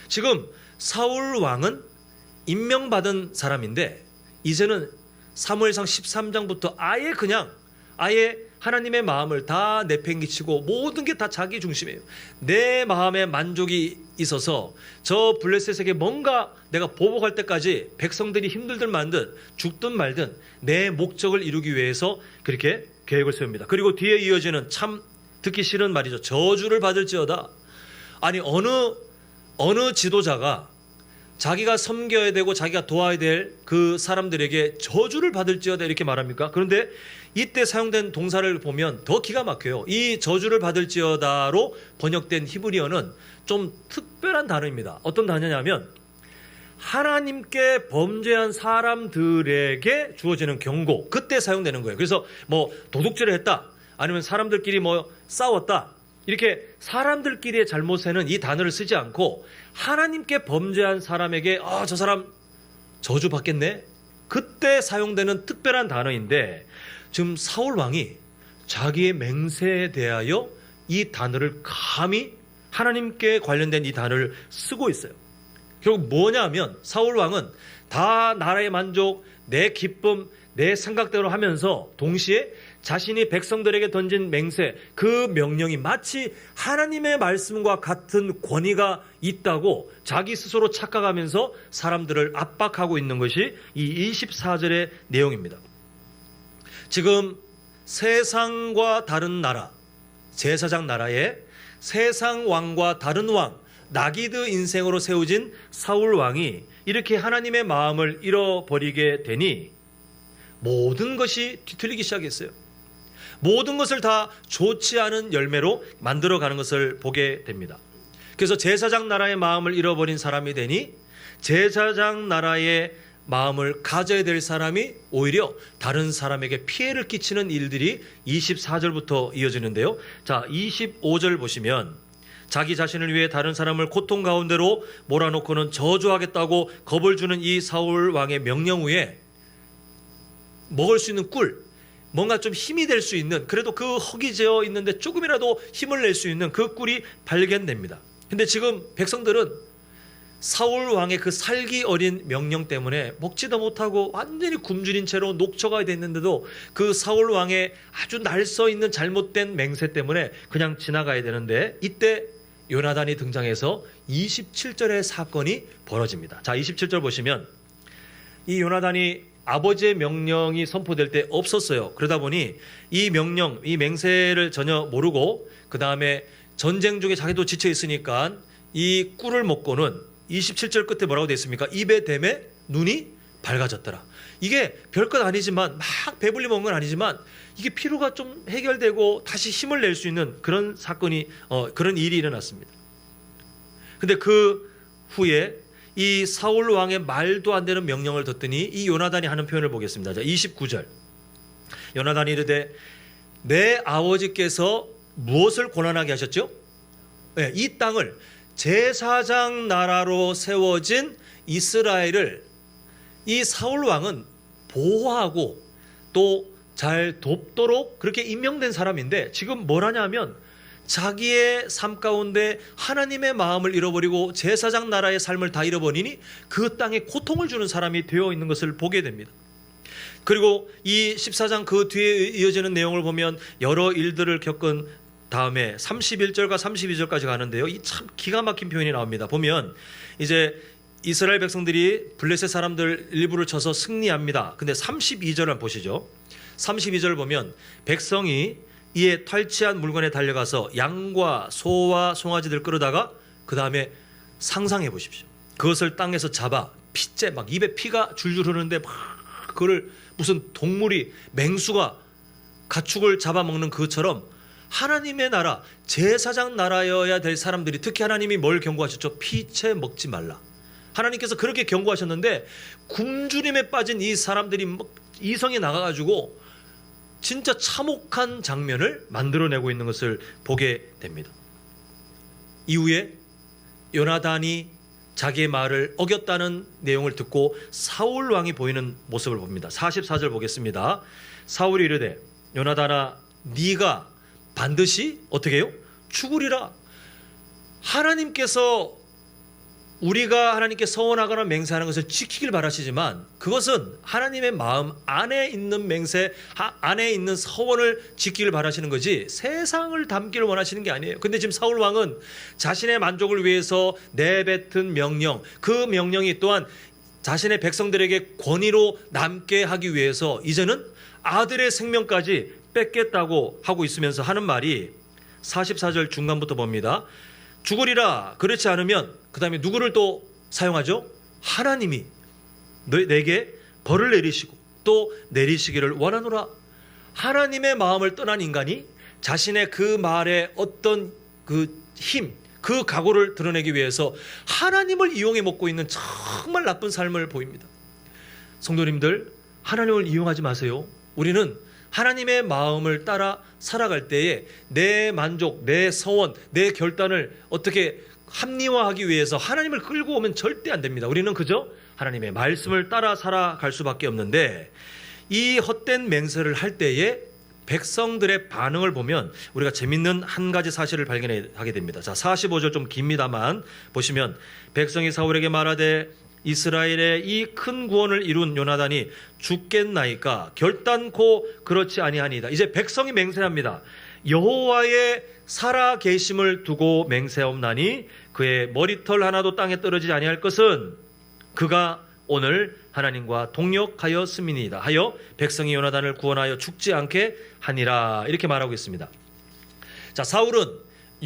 지금 사울 왕은 임명받은 사람인데 이제는 사무엘상 13장부터 아예 하나님의 마음을 다 내팽개치고 모든 게 다 자기 중심이에요. 내 마음에 만족이 있어서 저 블레셋에게 뭔가 내가 보복할 때까지 백성들이 힘들든 말든 죽든 말든 내 목적을 이루기 위해서 그렇게 계획을 세웁니다. 그리고 뒤에 이어지는 참 듣기 싫은 말이죠. 저주를 받을지어다. 아니 어느 지도자가 자기가 섬겨야 되고 자기가 도와야 될 그 사람들에게 저주를 받을지어다 이렇게 말합니까? 그런데 이때 사용된 동사를 보면 더 기가 막혀요. 이 저주를 받을지어다로 번역된 히브리어는 좀 특별한 단어입니다. 어떤 단어냐면 하나님께 범죄한 사람들에게 주어지는 경고, 그때 사용되는 거예요. 그래서 뭐 도둑질을 했다, 아니면 사람들끼리 뭐 싸웠다, 이렇게 사람들끼리의 잘못에는 이 단어를 쓰지 않고 하나님께 범죄한 사람에게 저 사람 저주 받겠네? 그때 사용되는 특별한 단어인데 지금 사울 왕이 자기의 맹세에 대하여 이 단어를 감히 하나님께 관련된 이 단어를 쓰고 있어요. 결국 뭐냐면 사울 왕은 다 나라의 만족, 내 기쁨, 내 생각대로 하면서 동시에 자신이 백성들에게 던진 맹세, 그 명령이 마치 하나님의 말씀과 같은 권위가 있다고 자기 스스로 착각하면서 사람들을 압박하고 있는 것이 이 24절의 내용입니다. 지금 세상과 다른 나라, 제사장 나라에 세상 왕과 다른 왕, 나기드 인생으로 세워진 사울 왕이 이렇게 하나님의 마음을 잃어버리게 되니 모든 것이 뒤틀리기 시작했어요. 모든 것을 다 좋지 않은 열매로 만들어가는 것을 보게 됩니다. 그래서 제사장 나라의 마음을 잃어버린 사람이 되니 제사장 나라의 마음을 가져야 될 사람이 오히려 다른 사람에게 피해를 끼치는 일들이 24절부터 이어지는데요. 자, 25절 보시면 자기 자신을 위해 다른 사람을 고통 가운데로 몰아놓고는 저주하겠다고 겁을 주는 이 사울 왕의 명령 후에 먹을 수 있는 꿀, 뭔가 좀 힘이 될 수 있는, 그래도 그 허기지어 있는데 조금이라도 힘을 낼 수 있는 그 꿀이 발견됩니다. 근데 지금 백성들은 사울 왕의 그 살기 어린 명령 때문에 먹지도 못하고 완전히 굶주린 채로 녹초가 됐는데도 그 사울 왕의 아주 날서 있는 잘못된 맹세 때문에 그냥 지나가야 되는데 이때 요나단이 등장해서 27절의 사건이 벌어집니다. 자, 27절 보시면 이 요나단이 아버지의 명령이 선포될 때 없었어요. 그러다 보니 이 명령, 이 맹세를 전혀 모르고 그 다음에 전쟁 중에 자기도 지쳐 있으니까 이 꿀을 먹고는 27절 끝에 뭐라고 되어 있습니까? 입에 댐에 눈이 밝아졌더라. 이게 별것 아니지만 막 배불리 먹은 건 아니지만 이게 피로가 좀 해결되고 다시 힘을 낼 수 있는 그런 사건이 그런 일이 일어났습니다. 근데 그 후에 이 사울 왕의 말도 안 되는 명령을 듣더니 이 요나단이 하는 표현을 보겠습니다. 자, 29절. 요나단이 이르되 내 아버지께서 무엇을 고난하게 하셨죠? 네, 이 땅을 제사장 나라로 세워진 이스라엘을 이 사울 왕은 보호하고 또 잘 돕도록 그렇게 임명된 사람인데 지금 뭘 하냐면 자기의 삶 가운데 하나님의 마음을 잃어버리고 제사장 나라의 삶을 다 잃어버리니 그 땅에 고통을 주는 사람이 되어 있는 것을 보게 됩니다. 그리고 이 14장 그 뒤에 이어지는 내용을 보면 여러 일들을 겪은 다음에 31절과 32절까지 가는데요. 이 참 기가 막힌 표현이 나옵니다. 보면 이제 이스라엘 백성들이 블레셋 사람들 일부를 쳐서 승리합니다. 근데 32절을 보시죠. 32절을 보면 백성이 이에 탈취한 물건에 달려가서 양과 소와 송아지들 끌어다가 그 다음에 상상해 보십시오. 그것을 땅에서 잡아 피째 막 입에 피가 줄줄 흐르는데 막 그거를 무슨 동물이 맹수가 가축을 잡아먹는 그것처럼 하나님의 나라, 제사장 나라여야 될 사람들이 특히 하나님이 뭘 경고하셨죠? 피채 먹지 말라. 하나님께서 그렇게 경고하셨는데 굶주림에 빠진 이 사람들이 이성이 나가가지고 진짜 참혹한 장면을 만들어내고 있는 것을 보게 됩니다. 이후에 요나단이 자기의 말을 어겼다는 내용을 듣고 사울 왕이 보이는 모습을 봅니다. 44절 보겠습니다. 사울이 이르되 요나단아 네가 반드시 어떻게 해요? 죽으리라. 하나님께서 우리가 하나님께 서원하거나 맹세하는 것을 지키길 바라시지만 그것은 하나님의 마음 안에 있는 맹세, 안에 있는 서원을 지키길 바라시는 거지 세상을 담기를 원하시는 게 아니에요. 근데 지금 사울 왕은 자신의 만족을 위해서 내뱉은 명령, 그 명령이 또한 자신의 백성들에게 권위로 남게 하기 위해서 이제는 아들의 생명까지 뺏겠다고 하고 있으면서 하는 말이 44절 중간부터 봅니다. 죽으리라. 그렇지 않으면 그 다음에 누구를 또 사용하죠? 하나님이 내게 벌을 내리시고 또 내리시기를 원하노라. 하나님의 마음을 떠난 인간이 자신의 그 말에 어떤 그 힘, 그 각오를 드러내기 위해서 하나님을 이용해 먹고 있는 정말 나쁜 삶을 보입니다. 성도님들, 하나님을 이용하지 마세요. 우리는 하나님의 마음을 따라 살아갈 때에 내 만족, 내 서원, 내 결단을 어떻게 합리화하기 위해서 하나님을 끌고 오면 절대 안 됩니다. 우리는 그저 하나님의 말씀을 따라 살아갈 수밖에 없는데, 이 헛된 맹세를 할 때에 백성들의 반응을 보면 우리가 재밌는 한 가지 사실을 발견하게 됩니다. 자, 45절 좀 깁니다만 보시면, 백성이 사울에게 말하되 이스라엘의 이 큰 구원을 이룬 요나단이 죽겠나이까 결단코 그렇지 아니하니이다. 이제 백성이 맹세합니다. 여호와의 살아 계심을 두고 맹세하옵나니 그의 머리털 하나도 땅에 떨어지지 아니할 것은 그가 오늘 하나님과 동역하였음이니이다 하여 백성이 요나단을 구원하여 죽지 않게 하니라. 이렇게 말하고 있습니다. 자, 사울은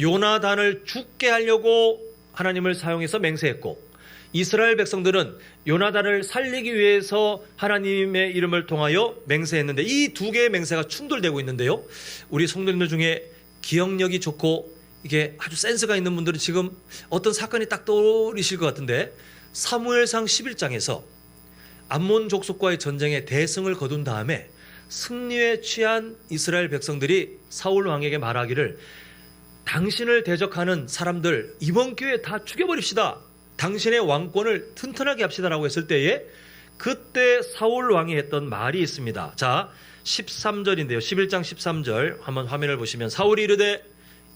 요나단을 죽게 하려고 하나님을 사용해서 맹세했고, 이스라엘 백성들은 요나단을 살리기 위해서 하나님의 이름을 통하여 맹세했는데, 이 두 개의 맹세가 충돌되고 있는데요. 우리 성도님들 중에 기억력이 좋고 이게 아주 센스가 있는 분들은 지금 어떤 사건이 딱 떠오르실 것 같은데, 사무엘상 11장에서 암몬 족속과의 전쟁에 대승을 거둔 다음에 승리에 취한 이스라엘 백성들이 사울 왕에게 말하기를, 당신을 대적하는 사람들 이번 기회에 다 죽여버립시다. 당신의 왕권을 튼튼하게 합시다라고 했을 때에 그때 사울 왕이 했던 말이 있습니다. 자, 13절인데요. 11장 13절 한번 화면을 보시면, 사울이 이르되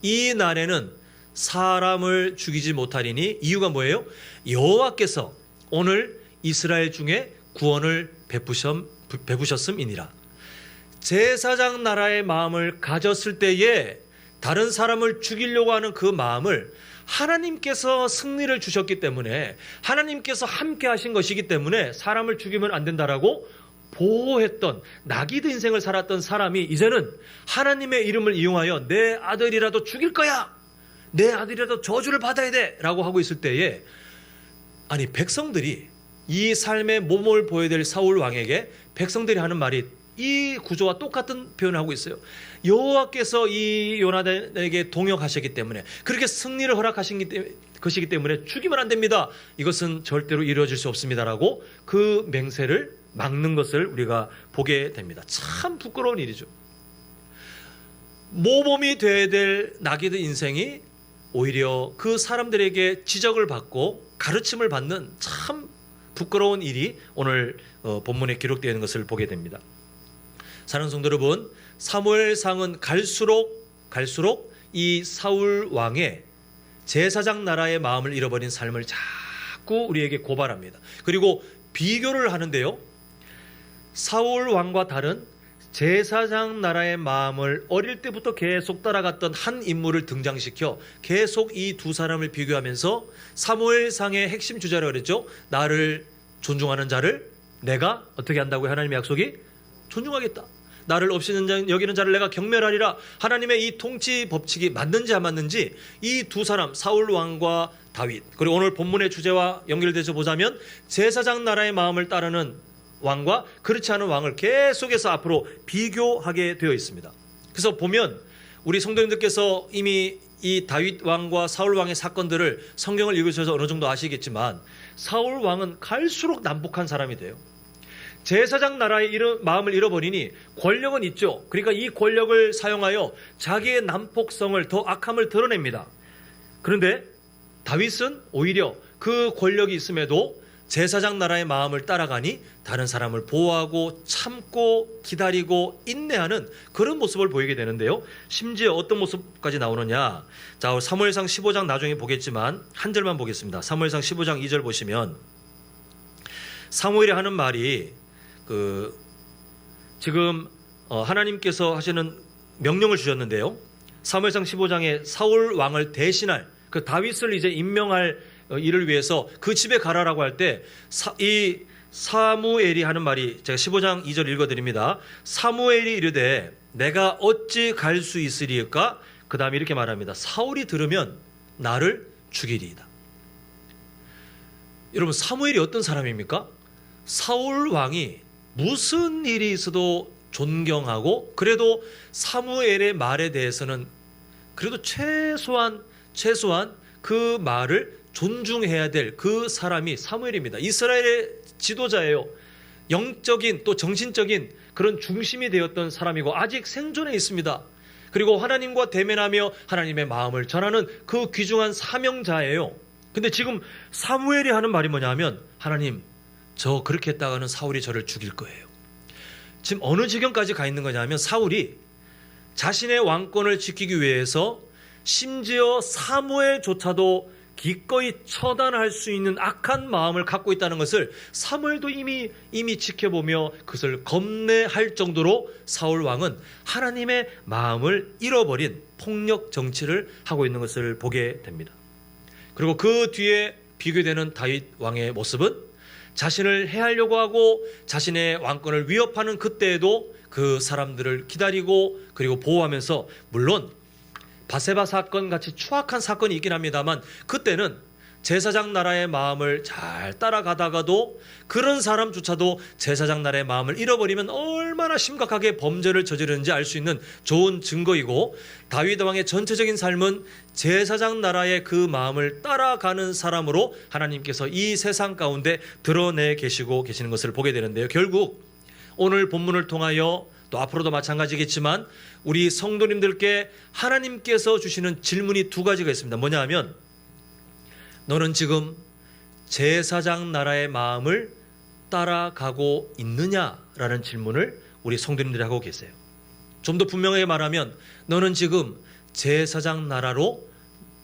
이 날에는 사람을 죽이지 못하리니, 이유가 뭐예요? 여호와께서 오늘 이스라엘 중에 구원을 베푸셨음이니라. 제사장 나라의 마음을 가졌을 때에 다른 사람을 죽이려고 하는 그 마음을 하나님께서 승리를 주셨기 때문에, 하나님께서 함께 하신 것이기 때문에 사람을 죽이면 안 된다라고 보호했던, 나기드 인생을 살았던 사람이 이제는 하나님의 이름을 이용하여 내 아들이라도 죽일 거야, 내 아들이라도 저주를 받아야 돼 라고 하고 있을 때에, 아니 백성들이 이 삶의 몸을 보여야 될 사울 왕에게 백성들이 하는 말이 이 구조와 똑같은 표현을 하고 있어요. 여호와께서 이 요나단에게 동역하셨기 때문에, 그렇게 승리를 허락하신 것이기 때문에 죽이면 안 됩니다. 이것은 절대로 이루어질 수 없습니다라고 그 맹세를 막는 것을 우리가 보게 됩니다. 참 부끄러운 일이죠. 모범이 되어야 될 나기드 인생이 오히려 그 사람들에게 지적을 받고 가르침을 받는 참 부끄러운 일이 오늘 본문에 기록되어 있는 것을 보게 됩니다. 사랑하는 성도 여러분, 사무엘상은 갈수록 이 사울 왕의 제사장 나라의 마음을 잃어버린 삶을 자꾸 우리에게 고발합니다. 그리고 비교를 하는데요, 사울 왕과 다른 제사장 나라의 마음을 어릴 때부터 계속 따라갔던 한 인물을 등장시켜 계속 이 두 사람을 비교하면서 사무엘상의 핵심 주제라고 그랬죠. 나를 존중하는 자를 내가 어떻게 한다고요? 하나님의 약속이 존중하겠다. 나를 없이 여기는 자를 내가 경멸하리라. 하나님의 이 통치 법칙이 맞는지 안 맞는지 이 두 사람, 사울 왕과 다윗, 그리고 오늘 본문의 주제와 연결돼서 보자면 제사장 나라의 마음을 따르는 왕과 그렇지 않은 왕을 계속해서 앞으로 비교하게 되어 있습니다. 그래서 보면 우리 성도님들께서 이미 이 다윗 왕과 사울 왕의 사건들을 성경을 읽으셔서 어느 정도 아시겠지만, 사울 왕은 갈수록 난폭한 사람이 돼요. 제사장 나라의 마음을 잃어버리니 권력은 있죠. 그러니까 이 권력을 사용하여 자기의 난폭성을, 더 악함을 드러냅니다. 그런데 다윗은 오히려 그 권력이 있음에도 제사장 나라의 마음을 따라가니 다른 사람을 보호하고 참고 기다리고 인내하는 그런 모습을 보이게 되는데요. 심지어 어떤 모습까지 나오느냐. 자, 사무엘상 15장 나중에 보겠지만 한 절만 보겠습니다. 사무엘상 15장 2절 보시면 사무엘이 하는 말이 지금 하나님께서 하시는 명령을 주셨는데요. 사무엘상 15장에 사울 왕을 대신할 그 다윗을 이제 임명할 일을 위해서 그 집에 가라라고 할 때 이 사무엘이 하는 말이, 제가 15장 2절 읽어드립니다. 사무엘이 이르되 내가 어찌 갈 수 있으리까? 그 다음에 이렇게 말합니다. 사울이 들으면 나를 죽이리이다. 여러분, 사무엘이 어떤 사람입니까? 사울 왕이 무슨 일이 있어도 존경하고, 그래도 사무엘의 말에 대해서는 그래도 최소한 그 말을 존중해야 될 그 사람이 사무엘입니다. 이스라엘의 지도자예요. 영적인 또 정신적인 그런 중심이 되었던 사람이고 아직 생존해 있습니다. 그리고 하나님과 대면하며 하나님의 마음을 전하는 그 귀중한 사명자예요. 근데 지금 사무엘이 하는 말이 뭐냐 하면 하나님, 저 그렇게 했다가는 사울이 저를 죽일 거예요. 지금 어느 지경까지 가 있는 거냐 하면 사울이 자신의 왕권을 지키기 위해서 심지어 사무엘조차도 기꺼이 처단할 수 있는 악한 마음을 갖고 있다는 것을 사무엘도 이미 지켜보며 그것을 겁내할 정도로 사울 왕은 하나님의 마음을 잃어버린 폭력 정치를 하고 있는 것을 보게 됩니다. 그리고 그 뒤에 비교되는 다윗 왕의 모습은 자신을 해하려고 하고 자신의 왕권을 위협하는 그때에도 그 사람들을 기다리고 그리고 보호하면서, 물론 바세바 사건 같이 추악한 사건이 있긴 합니다만 그때는 제사장 나라의 마음을 잘 따라가다가도 그런 사람조차도 제사장 나라의 마음을 잃어버리면 얼마나 심각하게 범죄를 저지르는지 알 수 있는 좋은 증거이고, 다윗 왕의 전체적인 삶은 제사장 나라의 그 마음을 따라가는 사람으로 하나님께서 이 세상 가운데 드러내 계시고 계시는 것을 보게 되는데요. 결국 오늘 본문을 통하여 또 앞으로도 마찬가지겠지만 우리 성도님들께 하나님께서 주시는 질문이 두 가지가 있습니다. 뭐냐 하면, 너는 지금 제사장 나라의 마음을 따라가고 있느냐라는 질문을 우리 성도님들이 하고 계세요. 좀 더 분명하게 말하면 너는 지금 제사장 나라로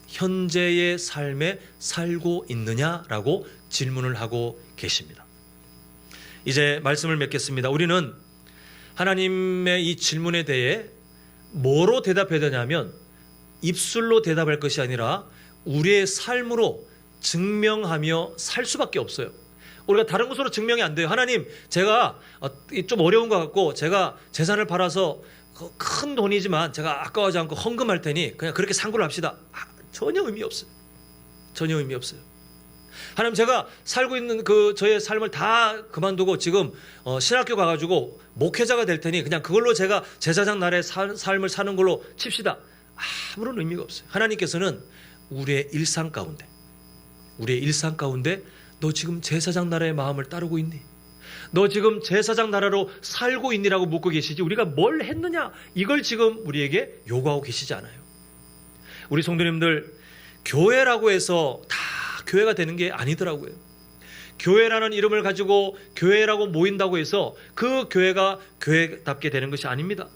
현재의 삶에 살고 있느냐라고 질문을 하고 계십니다. 이제 말씀을 맺겠습니다. 우리는 하나님의 이 질문에 대해 뭐로 대답해야 되냐면 입술로 대답할 것이 아니라 우리의 삶으로 증명하며 살 수밖에 없어요. 우리가 다른 것으로 증명이 안 돼요. 하나님, 제가 좀 어려운 것 같고 제가 재산을 팔아서 큰 돈이지만 제가 아까워하지 않고 헌금할 테니 그냥 그렇게 상고를 합시다. 전혀 의미 없어요. 전혀 의미 없어요. 하나님, 제가 살고 있는 그 저의 삶을 다 그만두고 지금 신학교 가가지고 목회자가 될 테니 그냥 그걸로 제가 제사장 나라의 삶을 사는 걸로 칩시다. 아무런 의미가 없어요. 하나님께서는 우리의 일상 가운데 너 지금 제사장 나라의 마음을 따르고 있니? 너 지금 제사장 나라로 살고 있니라고 묻고 계시지, 우리가 뭘 했느냐 이걸 지금 우리에게 요구하고 계시지 않아요. 우리 성도님들, 교회라고 해서 다 교회가 되는 게 아니더라고요. 교회라는 이름을 가지고 교회라고 모인다고 해서 그 교회가 교회답게 되는 것이 아닙니다.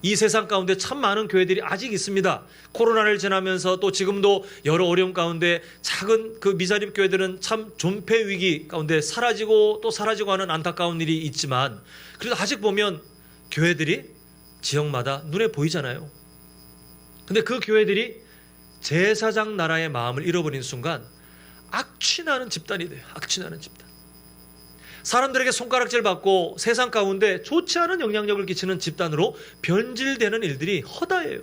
이 세상 가운데 참 많은 교회들이 아직 있습니다. 코로나를 지나면서 또 지금도 여러 어려움 가운데 작은 그 미자립 교회들은 참 존폐 위기 가운데 사라지고 또 사라지고 하는 안타까운 일이 있지만, 그래도 아직 보면 교회들이 지역마다 눈에 보이잖아요. 근데 그 교회들이 제사장 나라의 마음을 잃어버린 순간 악취나는 집단이 돼요. 악취나는 집단. 사람들에게 손가락질 받고 세상 가운데 좋지 않은 영향력을 끼치는 집단으로 변질되는 일들이 허다해요.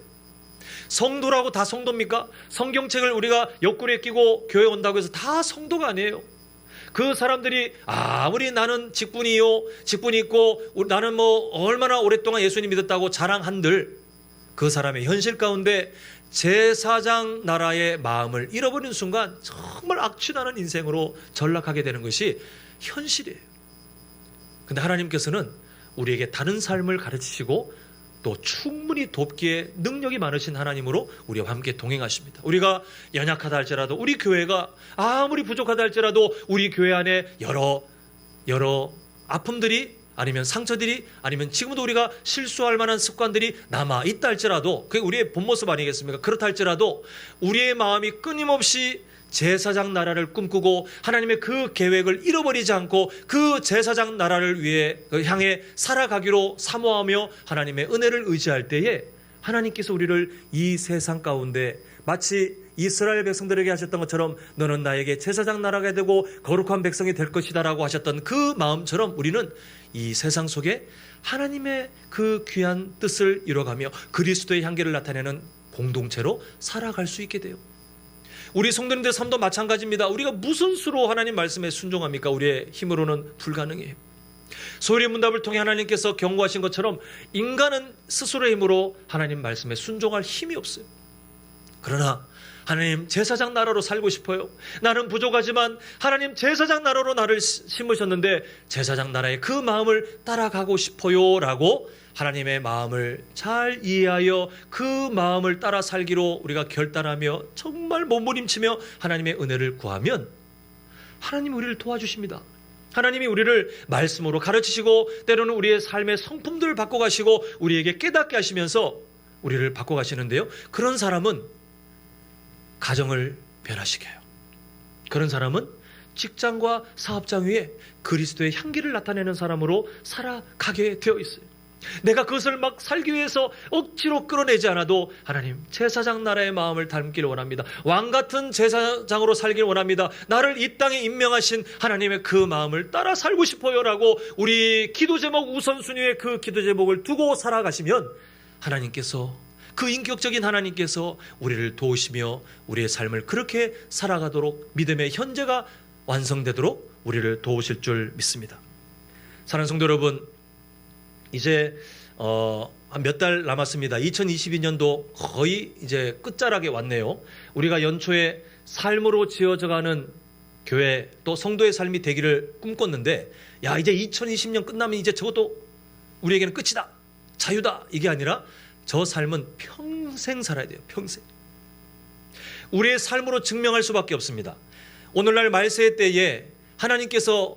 성도라고 다 성도입니까? 성경책을 우리가 옆구리에 끼고 교회 온다고 해서 다 성도가 아니에요. 그 사람들이 아무리 나는 직분이 있고 나는 뭐 얼마나 오랫동안 예수님 믿었다고 자랑한들 그 사람의 현실 가운데 제사장 나라의 마음을 잃어버린 순간 정말 악취나는 인생으로 전락하게 되는 것이 현실이에요. 근데 하나님께서는 우리에게 다른 삶을 가르치시고 또 충분히 돕기에 능력이 많으신 하나님으로 우리와 함께 동행하십니다. 우리가 연약하다 할지라도, 우리 교회가 아무리 부족하다 할지라도 우리 교회 안에 여러 아픔들이 아니면 상처들이 아니면 지금도 우리가 실수할 만한 습관들이 남아 있다 할지라도, 그게 우리의 본 모습 아니겠습니까? 그렇다 할지라도 우리의 마음이 끊임없이 제사장 나라를 꿈꾸고 하나님의 그 계획을 잃어버리지 않고 그 제사장 나라를 위해 향해 살아가기로 사모하며 하나님의 은혜를 의지할 때에 하나님께서 우리를 이 세상 가운데 마치 이스라엘 백성들에게 하셨던 것처럼 너는 나에게 제사장 나라가 되고 거룩한 백성이 될 것이다 라고 하셨던 그 마음처럼 우리는 이 세상 속에 하나님의 그 귀한 뜻을 이뤄가며 그리스도의 향기를 나타내는 공동체로 살아갈 수 있게 돼요. 우리 성도님들 삶도 마찬가지입니다. 우리가 무슨 수로 하나님 말씀에 순종합니까? 우리의 힘으로는 불가능해요. 소리의 문답을 통해 하나님께서 경고하신 것처럼 인간은 스스로의 힘으로 하나님 말씀에 순종할 힘이 없어요. 그러나 하나님, 제사장 나라로 살고 싶어요. 나는 부족하지만 하나님, 제사장 나라로 나를 심으셨는데 제사장 나라의 그 마음을 따라가고 싶어요 라고 하나님의 마음을 잘 이해하여 그 마음을 따라 살기로 우리가 결단하며 정말 몸부림치며 하나님의 은혜를 구하면 하나님이 우리를 도와주십니다. 하나님이 우리를 말씀으로 가르치시고 때로는 우리의 삶의 성품들을 바꿔가시고 우리에게 깨닫게 하시면서 우리를 바꿔가시는데요, 그런 사람은 가정을 변화시켜요. 그런 사람은 직장과 사업장 위에 그리스도의 향기를 나타내는 사람으로 살아가게 되어 있어요. 내가 그것을 막 살기 위해서 억지로 끌어내지 않아도 하나님, 제사장 나라의 마음을 닮기를 원합니다. 왕 같은 제사장으로 살기를 원합니다. 나를 이 땅에 임명하신 하나님의 그 마음을 따라 살고 싶어요 라고 우리 기도 제목 우선순위에 그 기도 제목을 두고 살아가시면 하나님께서, 그 인격적인 하나님께서 우리를 도우시며 우리의 삶을 그렇게 살아가도록, 믿음의 현재가 완성되도록 우리를 도우실 줄 믿습니다. 사랑하는 성도 여러분, 이제 한 몇 달 남았습니다. 2022년도 거의 이제 끝자락에 왔네요. 우리가 연초에 삶으로 지어져가는 교회 또 성도의 삶이 되기를 꿈꿨는데, 야, 이제 2020년 끝나면 이제 저것도 우리에게는 끝이다, 자유다, 이게 아니라 저 삶은 평생 살아야 돼요. 평생. 우리의 삶으로 증명할 수밖에 없습니다. 오늘날 말세의 때에 하나님께서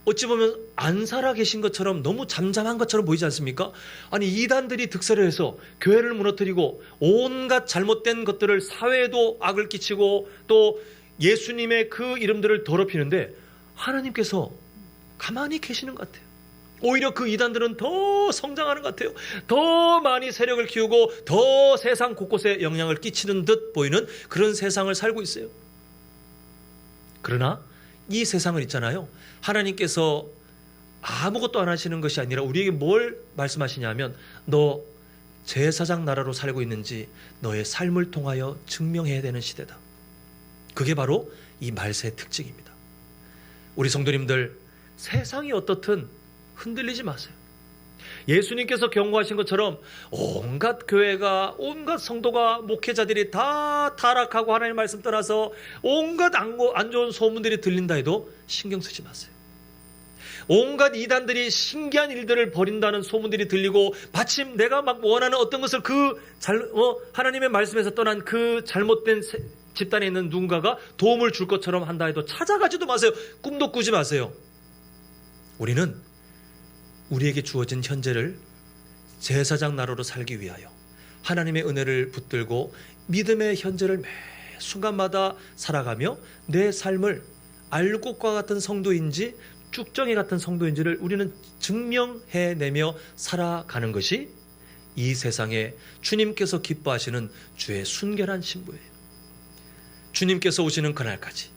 어찌 보면 안 살아 계신 것처럼, 너무 잠잠한 것처럼 보이지 않습니까? 아니, 이단들이 득세를 해서 교회를 무너뜨리고 온갖 잘못된 것들을, 사회에도 악을 끼치고 또 예수님의 그 이름들을 더럽히는데 하나님께서 가만히 계시는 것 같아요. 오히려 그 이단들은 더 성장하는 것 같아요. 더 많이 세력을 키우고 더 세상 곳곳에 영향을 끼치는 듯 보이는 그런 세상을 살고 있어요. 그러나 이 세상은 있잖아요, 하나님께서 아무것도 안 하시는 것이 아니라 우리에게 뭘 말씀하시냐면, 너 제사장 나라로 살고 있는지 너의 삶을 통하여 증명해야 되는 시대다. 그게 바로 이 말세의 특징입니다. 우리 성도님들, 세상이 어떻든 흔들리지 마세요. 예수님께서 경고하신 것처럼 온갖 교회가, 온갖 성도가, 목회자들이 다 타락하고 하나님의 말씀 떠나서 온갖 안 좋은 소문들이 들린다 해도 신경 쓰지 마세요. 온갖 이단들이 신기한 일들을 벌인다는 소문들이 들리고 마침 내가 막 원하는 어떤 것을 하나님의 말씀에서 떠난 그 잘못된 집단에 있는 누군가가 도움을 줄 것처럼 한다 해도 찾아가지도 마세요. 꿈도 꾸지 마세요. 우리는 우리에게 주어진 현재를 제사장 나라로 살기 위하여 하나님의 은혜를 붙들고 믿음의 현재를 매 순간마다 살아가며 내 삶을 알곡과 같은 성도인지 쭉정이 같은 성도인지를 우리는 증명해내며 살아가는 것이 이 세상에 주님께서 기뻐하시는 주의 순결한 신부예요. 주님께서 오시는 그날까지,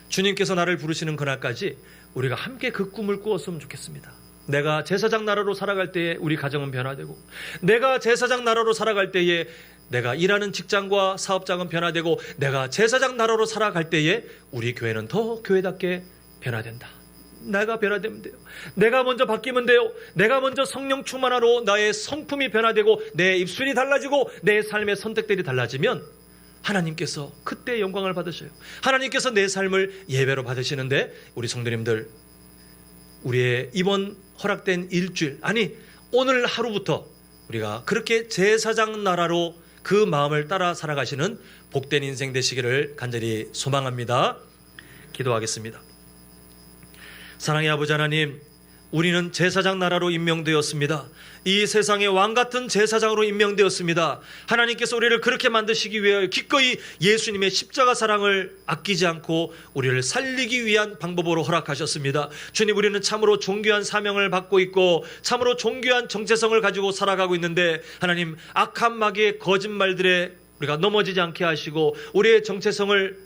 주님께서 나를 부르시는 그날까지 우리가 함께 그 꿈을 꾸었으면 좋겠습니다. 내가 제사장 나라로 살아갈 때에 우리 가정은 변화되고, 내가 제사장 나라로 살아갈 때에 내가 일하는 직장과 사업장은 변화되고, 내가 제사장 나라로 살아갈 때에 우리 교회는 더 교회답게 변화된다. 내가 변화되면 돼요. 내가 먼저 바뀌면 돼요. 내가 먼저 성령 충만하로 나의 성품이 변화되고 내 입술이 달라지고 내 삶의 선택들이 달라지면 하나님께서 그때 영광을 받으셔요. 하나님께서 내 삶을 예배로 받으시는데, 우리 성도님들, 우리의 이번 허락된 일주일, 아니 오늘 하루부터 우리가 그렇게 제사장 나라로 그 마음을 따라 살아가시는 복된 인생 되시기를 간절히 소망합니다. 기도하겠습니다. 사랑의 아버지 하나님, 우리는 제사장 나라로 임명되었습니다. 이 세상의 왕 같은 제사장으로 임명되었습니다. 하나님께서 우리를 그렇게 만드시기 위하여 기꺼이 예수님의 십자가 사랑을 아끼지 않고 우리를 살리기 위한 방법으로 허락하셨습니다. 주님, 우리는 참으로 존귀한 사명을 받고 있고 참으로 존귀한 정체성을 가지고 살아가고 있는데, 하나님, 악한 마귀의 거짓말들에 우리가 넘어지지 않게 하시고 우리의 정체성을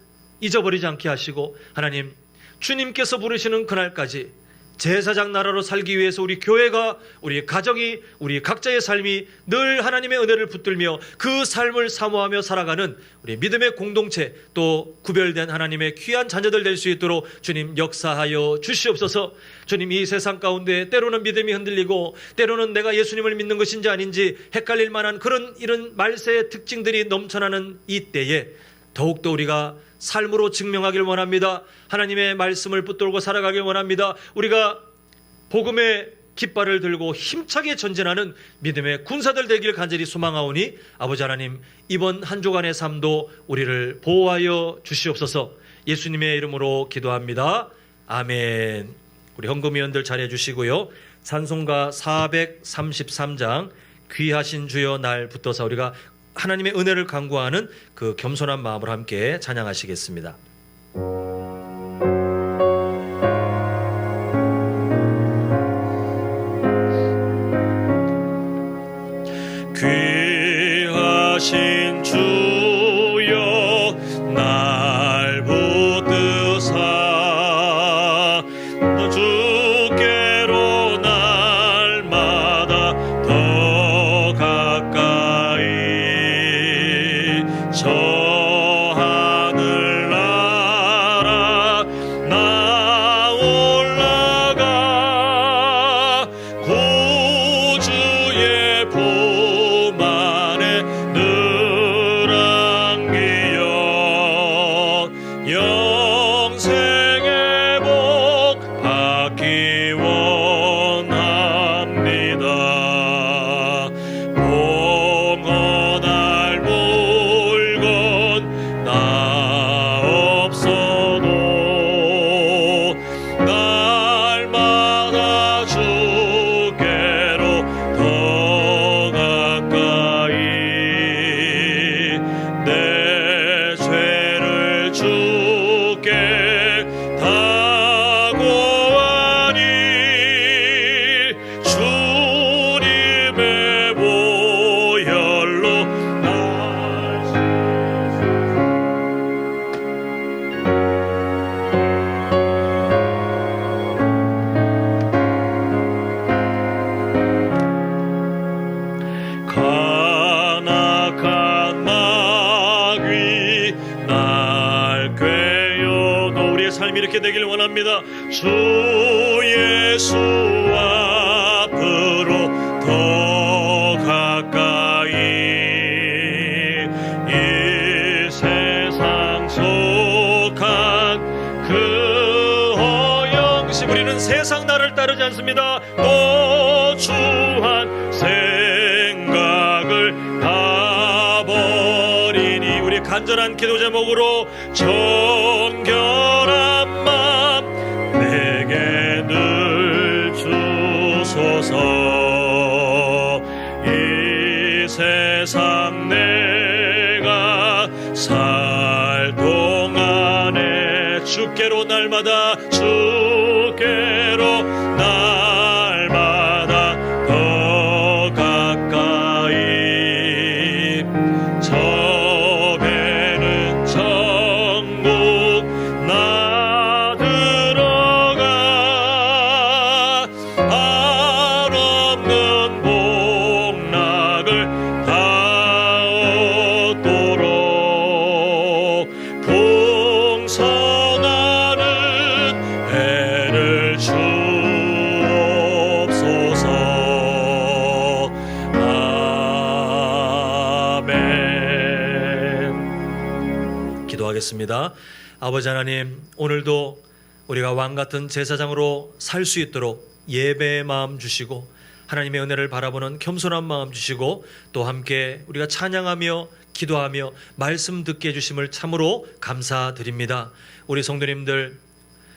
잊어버리지 않게 하시고, 하나님, 주님께서 부르시는 그날까지 제사장 나라로 살기 위해서 우리 교회가, 우리 가정이, 우리 각자의 삶이 늘 하나님의 은혜를 붙들며 그 삶을 사모하며 살아가는 우리 믿음의 공동체, 또 구별된 하나님의 귀한 자녀들 될 수 있도록 주님 역사하여 주시옵소서. 주님, 이 세상 가운데 때로는 믿음이 흔들리고 때로는 내가 예수님을 믿는 것인지 아닌지 헷갈릴 만한 그런 이런 말세의 특징들이 넘쳐나는 이 때에 더욱더 우리가 삶으로 증명하길 원합니다. 하나님의 말씀을 붙들고 살아가길 원합니다. 우리가 복음의 깃발을 들고 힘차게 전진하는 믿음의 군사들 되길 간절히 소망하오니 아버지 하나님, 이번 한 주간의 삶도 우리를 보호하여 주시옵소서. 예수님의 이름으로 기도합니다. 아멘. 우리 헌금위원들 자리해 주시고요. 찬송가 433장 귀하신 주여 날 붙어서 우리가 하나님의 은혜를 간구하는 그 겸손한 마음으로 함께 찬양하시겠습니다. 귀하신 주여 날 붙드사 주께로 날마다 더 가까이 저 하늘나라 나 올라가 구주의 품 안에 늘 안기여 영생의 복 받기 원합니다. 봉헌할 물건 나 없어도 날마다 주께로 더 가까이 내 죄를 주께 다 고하니 주님의 보혈로 날 간악한 마귀 날 꿰어도 우리의 삶이 이렇게 되길 원합니다. 주 예수 앞으로 더 가까이 이 세상 속한 그 허영심 우리는 세상 나를 따르지 않습니다. 노추한 생각을 다 버리니 우리 간절한 기도 제목으로 정결한 마음 내게 늘 주소서. 이 세상 내가 살 동안에 주께로 날마다 주께로 날마다 더 가까이 저 배는 천국 나 들어가 알 없는 복락을 다 얻도록 풍성하는 애를 주옵소서. 아멘. 기도하겠습니다. 아버지 하나님, 오늘도 우리가 왕같은 제사장으로 살 수 있도록 예배의 마음 주시고 하나님의 은혜를 바라보는 겸손한 마음 주시고 또 함께 우리가 찬양하며 기도하며 말씀 듣게 해주심을 참으로 감사드립니다. 우리 성도님들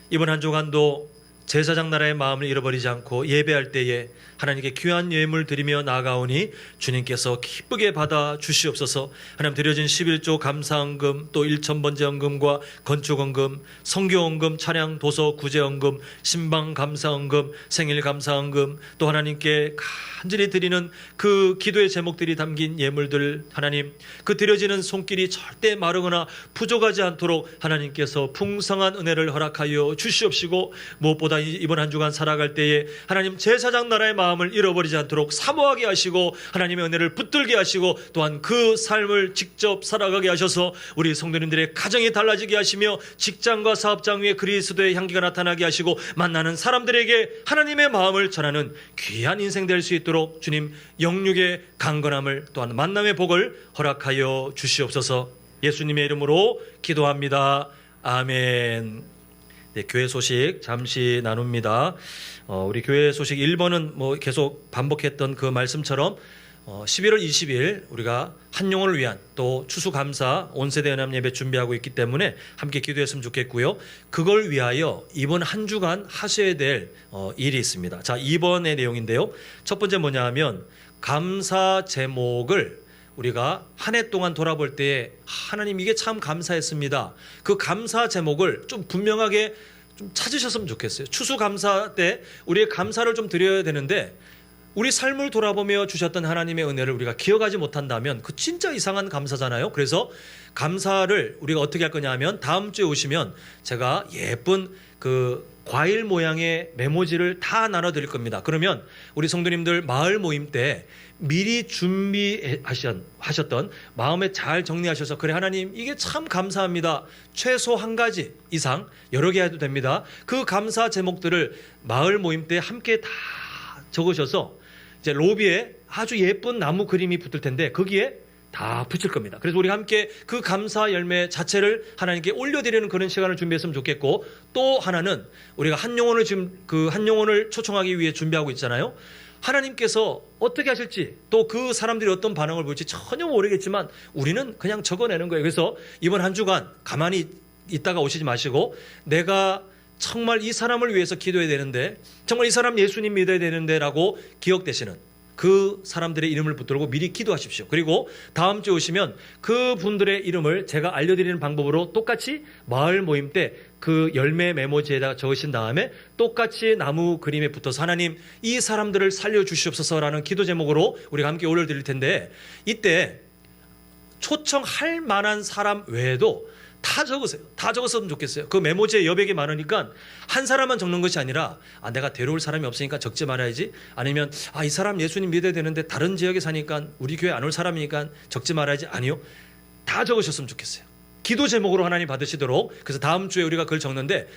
이번 한 주간도 제사장 나라의 마음을 잃어버리지 않고 예배할 때에 하나님께 귀한 예물 드리며 나아가오니 주님께서 기쁘게 받아 주시옵소서. 하나님 드려진 11조 감사헌금 또 1,000번제헌금과 건축헌금, 성교헌금, 차량 도서 구제헌금, 신방 감사헌금, 생일 감사헌금 또 하나님께 간절히 드리는 그 기도의 제목들이 담긴 예물들 하나님 그 드려지는 손길이 절대 마르거나 부족하지 않도록 하나님께서 풍성한 은혜를 허락하여 주시옵시고 무엇보다 이번 한 주간 살아갈 때에 하나님 제사장 나라의 마음을 잃어버리지 않도록 사모하게 하시고 하나님의 은혜를 붙들게 하시고 또한 그 삶을 직접 살아가게 하셔서 우리 성도님들의 가정이 달라지게 하시며 직장과 사업장 위에 그리스도의 향기가 나타나게 하시고 만나는 사람들에게 하나님의 마음을 전하는 귀한 인생 될 수 있도록 주님 영육의 강건함을 또한 만남의 복을 허락하여 주시옵소서. 예수님의 이름으로 기도합니다. 아멘. 네, 교회 소식 잠시 나눕니다. 우리 교회 소식 1번은 뭐 계속 반복했던 그 말씀처럼 11월 20일 우리가 한 영혼을 위한 또 추수감사 온세대 연합 예배 준비하고 있기 때문에 함께 기도했으면 좋겠고요. 그걸 위하여 이번 한 주간 하셔야 될 일이 있습니다. 자, 2번의 내용인데요. 첫 번째 뭐냐 하면 감사 제목을 우리가 한 해 동안 돌아볼 때에 하나님 이게 참 감사했습니다. 그 감사 제목을 좀 분명하게 좀 찾으셨으면 좋겠어요. 추수감사 때 우리의 감사를 좀 드려야 되는데 우리 삶을 돌아보며 주셨던 하나님의 은혜를 우리가 기억하지 못한다면 그 진짜 이상한 감사잖아요. 그래서 감사를 우리가 어떻게 할 거냐 하면 다음 주에 오시면 제가 예쁜 그 과일 모양의 메모지를 다 나눠드릴 겁니다. 그러면 우리 성도님들 마을 모임 때 미리 준비하셨던 마음에 잘 정리하셔서 그래 하나님 이게 참 감사합니다. 최소 한 가지 이상 여러 개 해도 됩니다. 그 감사 제목들을 마을 모임 때 함께 다 적으셔서 이제 로비에 아주 예쁜 나무 그림이 붙을 텐데 거기에 다 붙일 겁니다. 그래서 우리 함께 그 감사 열매 자체를 하나님께 올려드리는 그런 시간을 준비했으면 좋겠고 또 하나는 우리가 한 영혼을 지금 그 한 영혼을 초청하기 위해 준비하고 있잖아요. 하나님께서 어떻게 하실지 또 그 사람들이 어떤 반응을 볼지 전혀 모르겠지만 우리는 그냥 적어내는 거예요. 그래서 이번 한 주간 가만히 있다가 오시지 마시고 내가 정말 이 사람을 위해서 기도해야 되는데 정말 이 사람 예수님 믿어야 되는데 라고 기억되시는 그 사람들의 이름을 붙들고 미리 기도하십시오. 그리고 다음 주에 오시면 그 분들의 이름을 제가 알려드리는 방법으로 똑같이 마을 모임 때 그 열매 메모지에다 적으신 다음에 똑같이 나무 그림에 붙어서 하나님 이 사람들을 살려주시옵소서라는 기도 제목으로 우리가 함께 올려드릴 텐데 이때 초청할 만한 사람 외에도 다 적으세요. 다 적었으면 좋겠어요. 그 메모지에 여백이 많으니까 한 사람만 적는 것이 아니라 내가 데려올 사람이 없으니까 적지 말아야지. 아니면 이 사람 예수님 믿어야 되는데 다른 지역에 사니까 우리 교회 안 올 사람이니까 적지 말아야지. 아니요. 다 적으셨으면 좋겠어요. 기도 제목으로 하나님 받으시도록. 그래서 다음 주에 우리가 그걸 적는데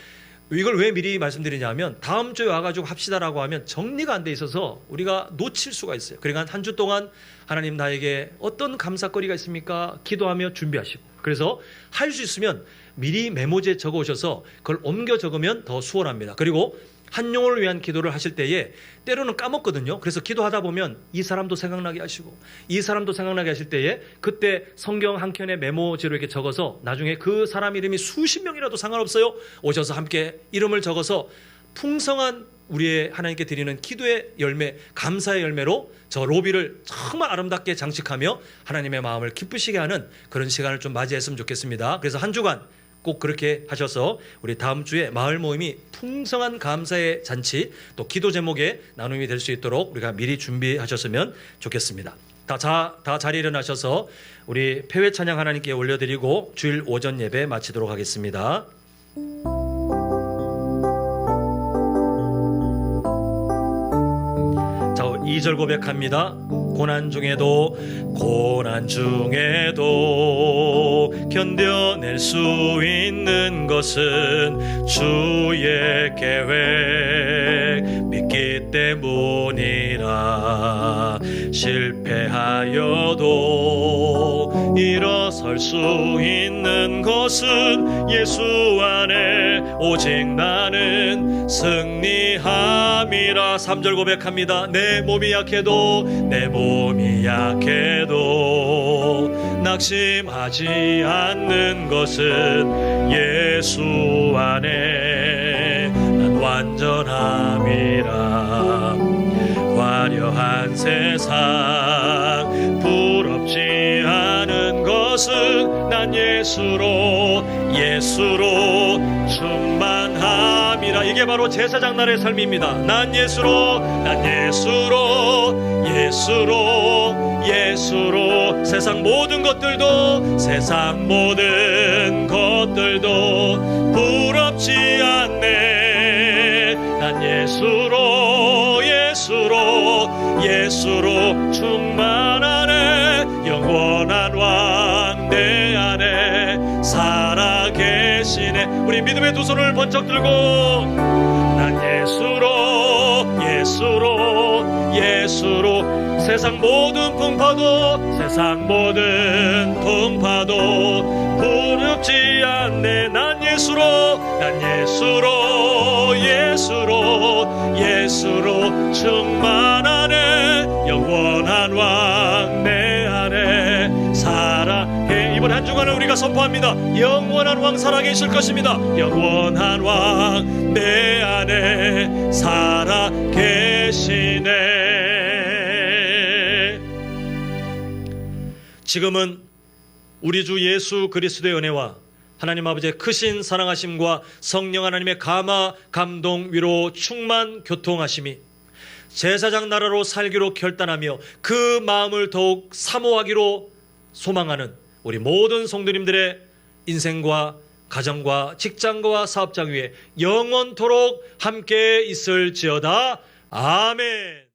이걸 왜 미리 말씀드리냐면 다음 주에 와가지고 합시다라고 하면 정리가 안 돼 있어서 우리가 놓칠 수가 있어요. 그러니까 한 주 동안 하나님 나에게 어떤 감사거리가 있습니까? 기도하며 준비하시고 그래서 할 수 있으면 미리 메모지에 적어 오셔서 그걸 옮겨 적으면 더 수월합니다. 그리고 한 영혼을 위한 기도를 하실 때에 때로는 까먹거든요. 그래서 기도하다 보면 이 사람도 생각나게 하시고 이 사람도 생각나게 하실 때에 그때 성경 한 켠에 메모지로 이렇게 적어서 나중에 그 사람 이름이 수십 명이라도 상관없어요. 오셔서 함께 이름을 적어서 풍성한 우리의 하나님께 드리는 기도의 열매, 감사의 열매로 저 로비를 정말 아름답게 장식하며 하나님의 마음을 기쁘시게 하는 그런 시간을 좀 맞이했으면 좋겠습니다. 그래서 한 주간 꼭 그렇게 하셔서 우리 다음 주에 마을 모임이 풍성한 감사의 잔치 또 기도 제목의 나눔이 될 수 있도록 우리가 미리 준비하셨으면 좋겠습니다. 다 자리에 일어나셔서 우리 폐회 찬양 하나님께 올려드리고 주일 오전 예배 마치도록 하겠습니다. 2절 고백합니다. 고난 중에도 견뎌낼 수 있는 것은 주의 계획 믿기 때문이라. 실패하여도 일어설 수 있는 것은 예수 안에 오직 나는 승리함이라. 3절 고백합니다. 내 몸이 약해도 낙심하지 않는 것은 예수 안에 난 완전함이라. 화려한 세상 부럽지 않은 것은 난 예수로 충만함이라. 이게 바로 제사장 날의 삶입니다. 난 예수로 세상 모든 것들도 부럽지 않네. 난 예수로 충만하네. 영원한 왕 내 안에 살아계시네. 우리 믿음의 두 손을 번쩍 들고 난 예수로 세상 모든 풍파도 부럽지 않네. 난 예수로 충만하네. 영원한 왕 내 안에 살아계. 이번 한 주간을 우리가 선포합니다. 영원한 왕 살아계실 것입니다. 영원한 왕 내 안에 살아계시네. 지금은 우리 주 예수 그리스도의 은혜와 하나님 아버지의 크신 사랑하심과 성령 하나님의 감화, 감동, 위로, 충만, 교통하심이 제사장 나라로 살기로 결단하며 그 마음을 더욱 사모하기로 소망하는 우리 모든 성도님들의 인생과 가정과 직장과 사업장 위에 영원토록 함께 있을지어다. 아멘.